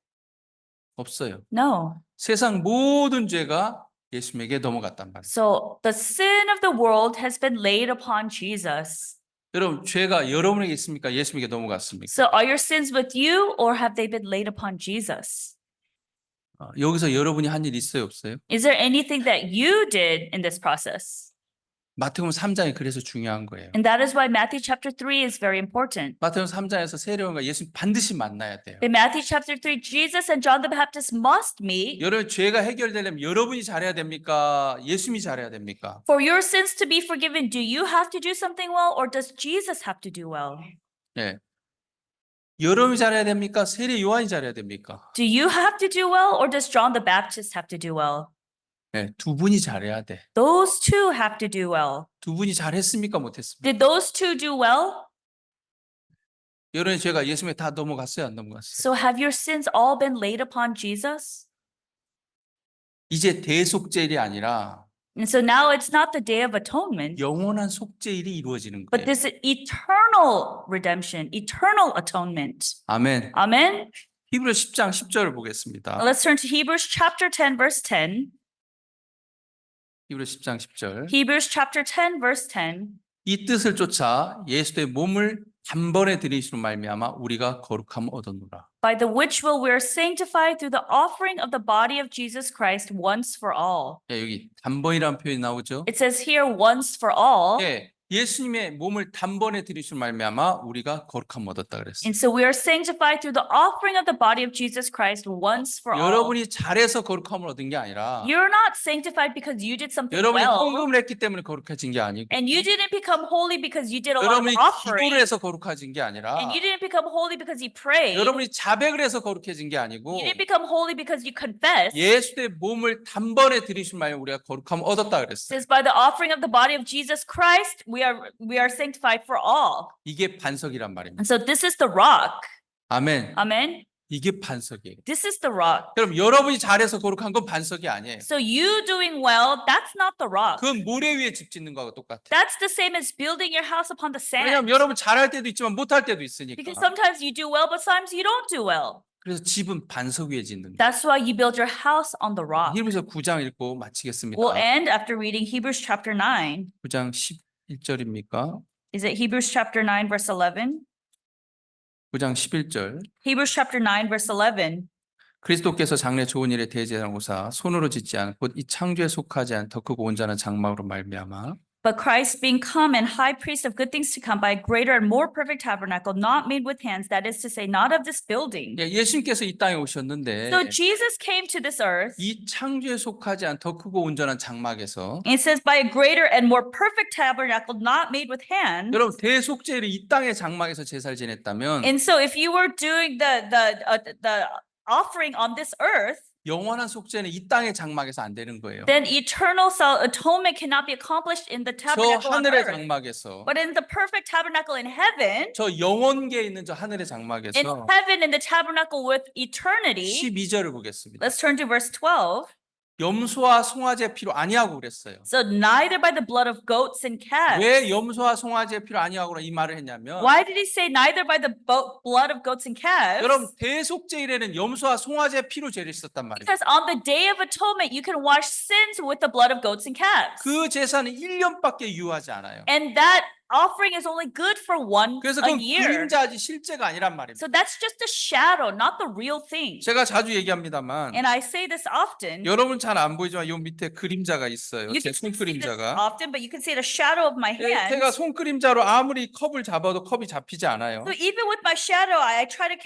없어요. No. 세상 모든 죄가 예수님에게 넘어갔단 말이에요. So the sin of the world has been laid upon Jesus. 여러분 죄가 여러분에게 있습니까? 예수님에게 넘어갔습니까? So are your sins with you or have they been laid upon Jesus? 여기서 여러분이 한 일 있어요, 없어요? Is there anything that you did in this process? 마태복음 3장이 그래서 중요한 거예요. And that is why Matthew chapter 3 is very important. 마태복음 3장에서 세례요한과 예수님 반드시 만나야 돼요. In Matthew chapter 3, Jesus and John the Baptist must meet. 여러분 죄가 해결되려면 여러분이 잘해야 됩니까? 예수님이 잘해야 됩니까? For your sins to be forgiven, do you have to do something well or does Jesus have to do well? 예. 여러분이 잘해야 됩니까? 세례 요한이 잘해야 됩니까? Do you have to do well or does John the Baptist have to do well? 예, 두 분이 잘해야 돼. Those two have to do well. 두 분이 잘했습니까? 못했습니까? Did those two do well? 여러분의 죄가 예수님에 다 넘어갔어요? 안 넘어갔어요? So have your sins all been laid upon Jesus? 이제 대속죄일이 아니라 And so now it's not the day of atonement, 영원한 속죄일이 이루어지는 but 거예요. this eternal redemption, eternal atonement. 아멘. Amen. 히브리 10장 10절을 보겠습니다. Let's turn to Hebrews chapter 10, verse 10. 히브리 10장 10절. Hebrews chapter 10, verse 10. 이 뜻을 쫓아 예수의 몸을 단번에 드리심으로 말미암아 우리가 거룩함을 얻었노라. By the which will we are sanctified through the offering of the body of Jesus Christ once for all. 예, 여기 단번이라는 표현이 나오죠. It says here once for all. 예, 예수님의 몸을 단번에 드리심으로 말미암아 우리가 거룩함을 얻었다 그랬어요. And so we are sanctified through the offering of the body of Jesus Christ once for all. 여러분이 잘해서 거룩함을 얻은 게 아니라 You're not sanctified because you did something 여러분이 well. 헌금을 했기 때문에 거룩해진 게 아니고 And you didn't become holy because you did a lot of 여러분이 offering. 기도를 해서 거룩해진 게 아니라 And you didn't become holy because you prayed. 여러분이 자백을 해서 거룩해진 게 아니고 You didn't become holy because you confessed. 예수의 몸을 단번에 드리신 말에 우리가 거룩함을 얻었다 그랬어요. Says by the offering of the body of Jesus Christ, we are sanctified for all. 이게 반석이란 말입니다. And so this is the rock. 아멘. Amen. 이게 반석이에요. This is the rock. 그럼 여러분이 잘해서 거룩한 건 반석이 아니에요. So you doing well, that's not the rock. 그건 모래 위에 집 짓는 거하고 똑같아요. That's the same as building your house upon the sand. 왜냐하면 여러분 잘할 때도 있지만 못할 때도 있으니까. Because sometimes you do well, but sometimes you don't do well. 그래서 집은 반석 위에 짓는 거예요. That's why you build your house on the rock. 히브리서 9장 읽고 마치겠습니다. We'll end after reading Hebrews chapter 9. 9장 11절입니까? Is it Hebrews chapter 9 verse 11? 9장 11절. Hebrews chapter 9 verse 11. 그리스도께서 장래 좋은 일에 대제하는 오사 손으로 짓지 않 곧 이 창조에 속하지 않은 더 크고 온전한 장막으로 말미암아 But Christ being come and high priest of good things to come by a greater and more perfect tabernacle, not made with hands, that is to say, not of this building. 예, 예수님께서 이 땅에 오셨는데 So Jesus came to this earth. 이 창조에 속하지 않은 더 크고 온전한 장막에서 And it says, by a greater and more perfect tabernacle, not made with hands. 여러분 대속죄를 이 땅의 장막에서 제사를 지냈다면 And so, if you were doing the offering on this earth, 영원한 속죄는 이 땅의 장막에서 안 되는 거예요. then eternal atonement cannot be accomplished in the 저 tabernacle on 하늘의 earth. 장막에서 But in the perfect tabernacle in heaven, 저 영원계에 있는 저 하늘의 in 장막에서 heaven, in the tabernacle with eternity, 12절을 보겠습니다. let's turn to verse 12. 염소와 송아지의 피로 아니하고 그랬어요. So neither by the blood of goats and calves. 왜 염소와 송아지의 피로 아니하고 이 말을 했냐면 Why did he say neither by the blood of goats and calves? 여러분 대속죄일에는 염소와 송아지의 피로 죄를 씻었단 말이에요. Because on the day of atonement, you can wash sins with the blood of goats and calves. 그 제사는 1년밖에 유효하지 않아요. And that offering is only good for 그래서 a 그건 year. 그림자지 실제가 아니란 말입니다. So that's just a shadow, not the real thing. 제가 자주 얘기합니다만 And I say this often. 여러분 잘 안 보이지만 이 밑에 그림자가 있어요. You 제 can see this 손그림자가. often, but you can see the shadow of my hand. 제가 손그림자로 아무리 컵을 잡아도 컵이 잡히지 않아요. So even with my shadow, I try to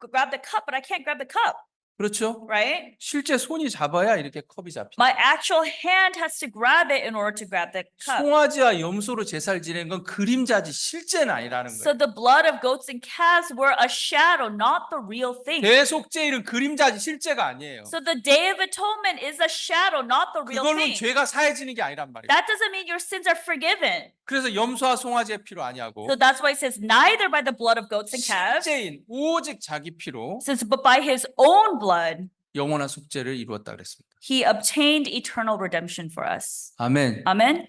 grab the cup, but I can't grab the cup, 그렇죠? right? 실제 손이 잡아야 이렇게 컵이 잡히죠. My actual hand has to grab it in order to grab the cup. 송아지와 염소로 제사를 지내는 건 그림자지 실제는 아니라는 So 거예요. the blood of goats and calves were a shadow, not the real thing. 대속죄일은 그림자지 실제가 아니에요. So the day of atonement is a shadow, not the real 그걸로 thing. 죄가 사해지는 게 아니란 말이에요. That doesn't mean your sins are forgiven. 그래서 염소와 송아지의 피로 아니하고 So that's why it says neither by the blood of goats and calves, 실제인 오직 자기 피로 it says, but by his own blood, 영원한 속죄를 이루었다 그랬습니다. he obtained eternal redemption for us. 아멘. Amen.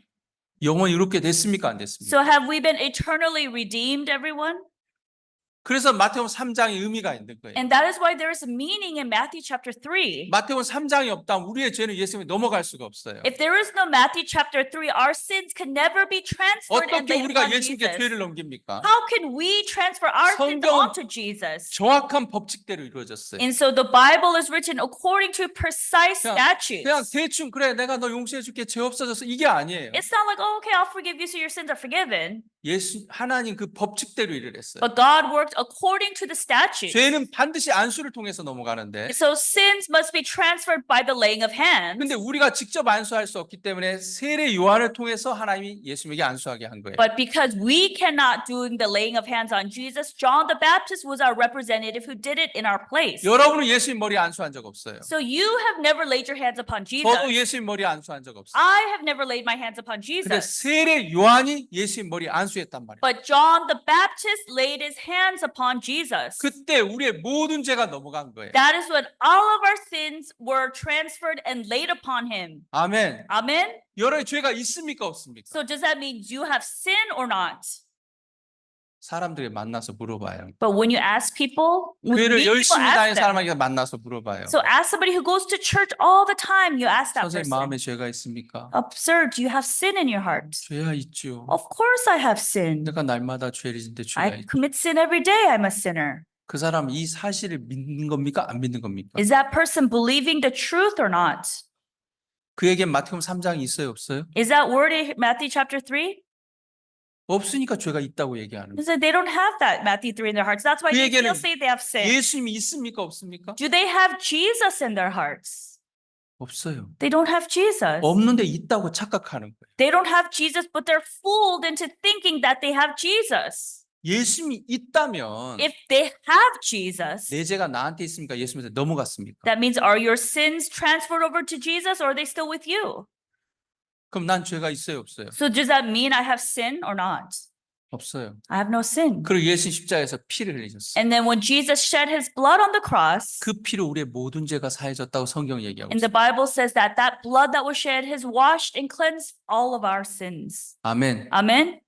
영원히 이렇게 됐습니까? 안 됐습니까? So have we been eternally redeemed, everyone? 그래서 마태복음 3장이 의미가 있는 거예요. And that is why there is a meaning in Matthew chapter 3. 마태복음 3장이 없다면 우리의 죄는 예수님이 넘어갈 수가 없어요. If there is no Matthew chapter 3, our sins can never be transferred and 어떻게 laid 우리가 upon 예수님께 Jesus. 죄를 넘깁니까? How can we transfer our sins 성경- onto Jesus? 정확한 법칙대로 이루어졌어요. And so the Bible is written according to precise 그냥 statutes. 대충 그래 내가 너 용서해 줄게 죄 없어졌어 이게 아니에요. It's not like, oh, okay, I'll forgive you so your sins are forgiven. 하나님 그 법칙대로 일을 했어요. But God worked according to the statutes. 죄는 반드시 안수를 통해서 넘어가는데 So sins must be transferred by the laying of hands. 근데 우리가 직접 안수할 수 없기 때문에 세례 요한을 통해서 하나님이 예수님에게 안수하게 한 거예요. But because we cannot do the laying of hands on Jesus, John the Baptist was our representative who did it in our place. 여러분은 예수님 머리에 안수한 적 없어요. So you have never laid your hands upon Jesus. 저도 예수님 머리에 안수한 적 없어요. I have never laid my hands upon 근데 Jesus. 세례 요한이 예수님 머리에 안수했단 말이에요. But John the Baptist laid his hands upon Jesus. 그때 우리의 모든 죄가 넘어간 거예요. That is when all of our sins were transferred and laid upon him. 아멘. Amen? 여러분의 죄가 있습니까 없습니까? So does that mean you have sin or not? 사람들이 만나서 물어봐요. But when you ask people, when 교회를 people 열심히 ask 다니는 them. 사람에게 만나서 물어봐요. So ask somebody who goes to church all the time, you ask that 선생님 person. 마음에 죄가 있습니까? Sir, do you have sin in your heart? 죄가 있죠. Of course I have sin. 내가 날마다 죄를 짓는데 죄가 I 있죠. commit sin every day. I'm a sinner. 그 사람 이 사실을 믿는 겁니까? 안 믿는 겁니까? Is that person believing the truth or not? 그에게 마태복음 3장이 있어요, 없어요? Is that word in Matthew chapter 3? 없으니까 죄가 있다고 얘기하는 거예요. So they don't have that Matthew 3 in their hearts. That's why they 그에게는 still say they have sin. 예수님이 있습니까, 없습니까? Do they have Jesus in their hearts? 없어요. They don't have Jesus. 없는데 있다고 착각하는 거예요. They don't have Jesus, but they're fooled into thinking that they have Jesus. 예수님이 있다면 If they have Jesus, 내 죄가 나한테 있습니까? 예수님한테 넘어갔습니까? that means are your sins transferred over to Jesus or are they still with you? 그럼 난 죄가 있어요, 없어요? So does that mean I have sin or not? 없어요. I have no sin. 그리고 예수님 십자가에서 피를 흘리셨어요. And then when Jesus shed his blood on the cross, 그 피로 우리의 모든 죄가 사해졌다고 성경 얘기하고 and the 있어요. Bible says that that blood that was shed has washed and cleansed all of our sins. 아멘. Amen?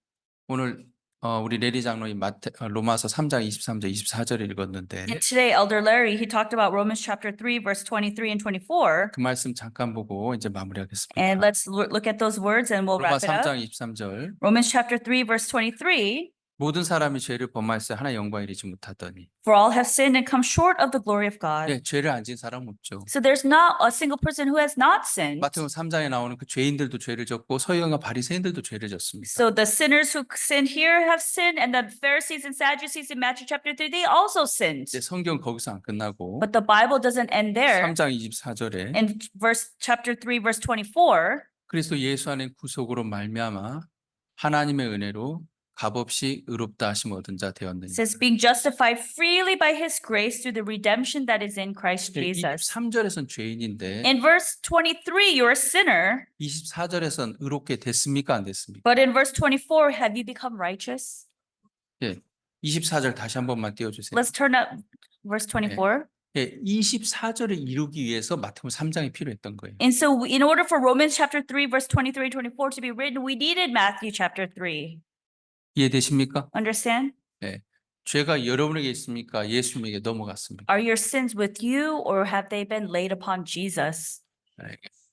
오늘 우리 레리 장로님 로마서 3장 23절 24절을 읽었는데 And today, Elder Larry, he talked about Romans chapter 3, verse 23 and 24. 그 말씀 잠깐 보고 이제 마무리하겠습니다. And let's look at those words and we'll 로마 wrap it up. 3장 23절 Romans chapter 3, verse 23. 모든 사람이 죄를 범하였으나 하나의 영광에 이르지 못하더니 For all have sinned and come short of the glory of God. 예, 죄를 안 지은 사람 없죠. So there's not a single person who has not sinned. 마태복음 3장에 나오는 그 죄인들도 죄를 졌고 서기관과 바리새인들도 죄를 졌습니다. So the sinners who sinned here have sinned, and the Pharisees and Sadducees in Matthew chapter 3, they also sinned. 이제 성경 거기서 안 끝나고 But the Bible doesn't end there. 3장 24절에 In chapter 3, verse 24, 그리스도 예수 안에 구속으로 말미암아 하나님의 은혜로 값없이 의롭다 하심 얻은 자 되었느니라. it says, being justified freely by his grace through the redemption that is in Christ Jesus. 23절에선 죄인인데 In verse 23, you're a sinner. 24절에선 의롭게 됐습니까 안 됐습니까? But in verse 24, have you become righteous? 예, 24절 다시 한 번만 띄워주세요. Let's turn up verse 24. 예, 24절을 이루기 위해서 마태복음 3장이 필요했던 거예요. And so in order for Romans chapter 3, verse 23, 24 to be written, we needed Matthew chapter 3. 이해되십니까? Understand? 죄가 여러분에게 있습니까? 예수님에게 넘어갔습니까? Are your sins with you or have they been laid upon Jesus?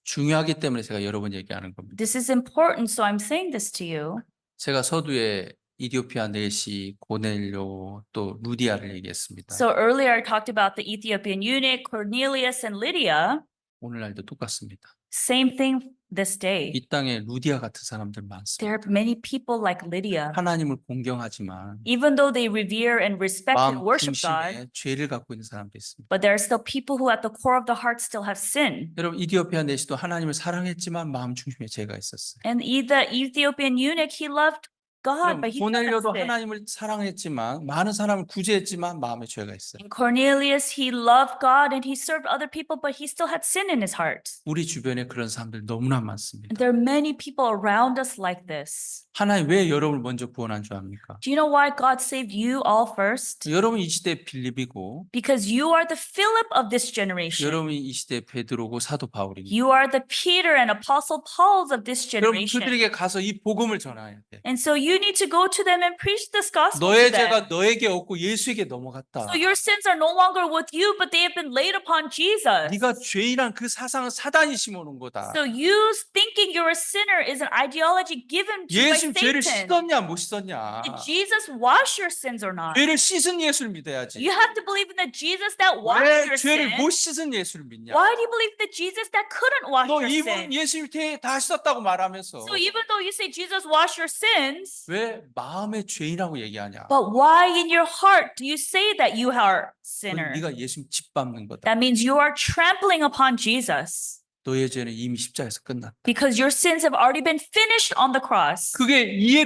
중요하기 때문에 제가 여러 번 얘기하는 겁니다. This is important, so I'm saying this to you. 제가 서두에 이디오피아 내시, 고넬료 또 루디아를 얘기했습니다. So earlier I talked about the Ethiopian eunuch, Cornelius and Lydia. 오늘날도 똑같습니다. Same thing this day. 이 땅에 루디아 같은 사람들 많습니다. There are many people like Lydia. 하나님을 공경하지만 Even though they revere and respect and 마음 worship God, 중심에 죄를 갖고 있는 사람도 있습니다. but there are still people who at the core of the heart still have sin. 여러분 이디오피아 내시도 하나님을 사랑했지만 마음 중심에 죄가 있었어요. And the Ethiopian eunuch, he loved God, but he still had 고넬료도 sin. 하나님을 사랑했지만 많은 사람을 구제했지만 마음에 죄가 있어요. And Cornelius, he loved God and he served other people, but he still had sin in his heart. 우리 주변에 그런 사람들 너무나 많습니다. And there are many people around us like this. 하나님 왜 여러분을 먼저 구원한 줄 압니까? Do you know why God saved you all first? 여러분 이 시대 빌립이고 Because you are the Philip of this generation. 여러분이 이 시대 베드로고 사도 바울입니다. You are the Peter and Apostle Pauls of this 여러분 generation. 그들에게 가서 이 복음을 전해야 돼. And so you need to go to them and preach this gospel 너의 to them. 죄가 너에게 없고 예수에게 넘어갔다. So your sins are no longer with you, but they have been laid upon Jesus. 네가 죄인한 그 사상은 사단이 심어놓은 거다. So you thinking you're a sinner is an ideology given to you by 예수 죄를 Satan. 씻었냐 못 씻었냐. Did Jesus wash your sins or not? 죄를 씻은 예수를 믿어야지. You have to believe in the Jesus that washed 왜 your 죄를 못 sins. 씻은 예수를 믿냐? Why do you believe the Jesus that couldn't wash 너 your 이분 sins? 예수 다 씻었다고 말하면서 So even though you say Jesus washed your sins, 왜 마음의 죄인이라고 얘기하냐? but why in your heart do you say that you are a sinner? 네가 예수 짓밟는 거다. That means you are trampling upon Jesus 너의 죄는 이미 십자가에서 끝났다. because your sins have already been finished on the cross.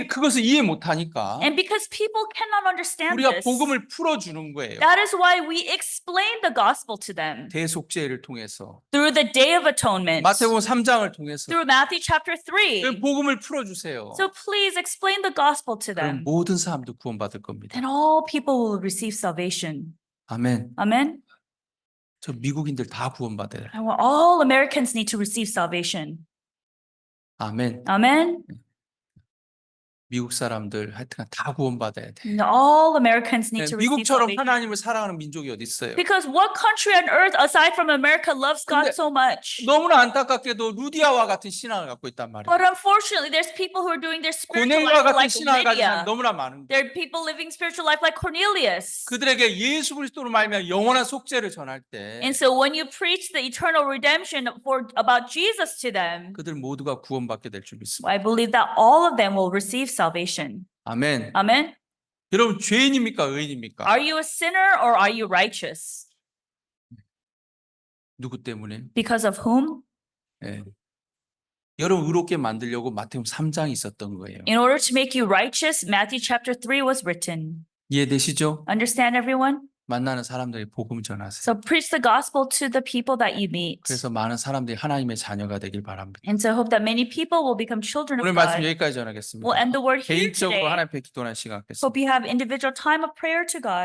그것을 이해 못하니까 And because people cannot understand 우리가 this, 복음을 풀어주는 거예요. that is why we explain the gospel to them 대속죄를 통해서 through the Day of Atonement, 마태복음 3장을 통해서 through Matthew chapter 3. 복음을 풀어주세요. So please explain the gospel to 그럼 them. 모든 사람도 구원받을 겁니다. Then all people will receive salvation. 아멘. Amen. 저 미국인들 다 구원받아요. And all Americans need to receive salvation. 아멘. Amen. 미국 사람들 하여튼 다 구원받아야 돼. And all Americans need to receive 미국처럼 salvation. 하나님을 사랑하는 민족이 어디 있어요? Because what country on earth aside from America loves God 근데 so much? 너무나 안타깝게도 루디아와 같은 신앙을 갖고 있단 말이에요. But unfortunately, there's people who are doing their spiritual 고넬료와 life 같은 like 신앙을 가진 Lydia. 사람 너무나 많은 거예요. There are people living spiritual life like Cornelius. 그들에게 예수 그리스도로 말미암아 영원한 속죄를 전할 때 And so when you preach the eternal redemption about Jesus to them, 그들 모두가 구원받게 될 줄 믿습니다. I believe that all of them will receive salvation. 아멘. Amen. 여러분 죄인입니까 의인입니까? Are you a sinner or are you righteous? 누구 때문에? Because of whom? 예. 여러분 의롭게 만들려고 마태복음 3장이 있었던 거예요. In order to make you righteous, Matthew chapter 3 was written. 이해되시죠? Understand, everyone? 만나는 사람들에게 복음 전하세요. So preach the gospel to the people that you meet. 그래서 많은 사람들이 하나님의 자녀가 되길 바랍니다. And so I hope that many people will become children of 오늘 말씀 God. 여기까지 전하겠습니다. We'll end the word here 개인적으로 today. 하나님 앞에 기도하는 시간 갖겠습니다. Hope you have individual time of prayer to God.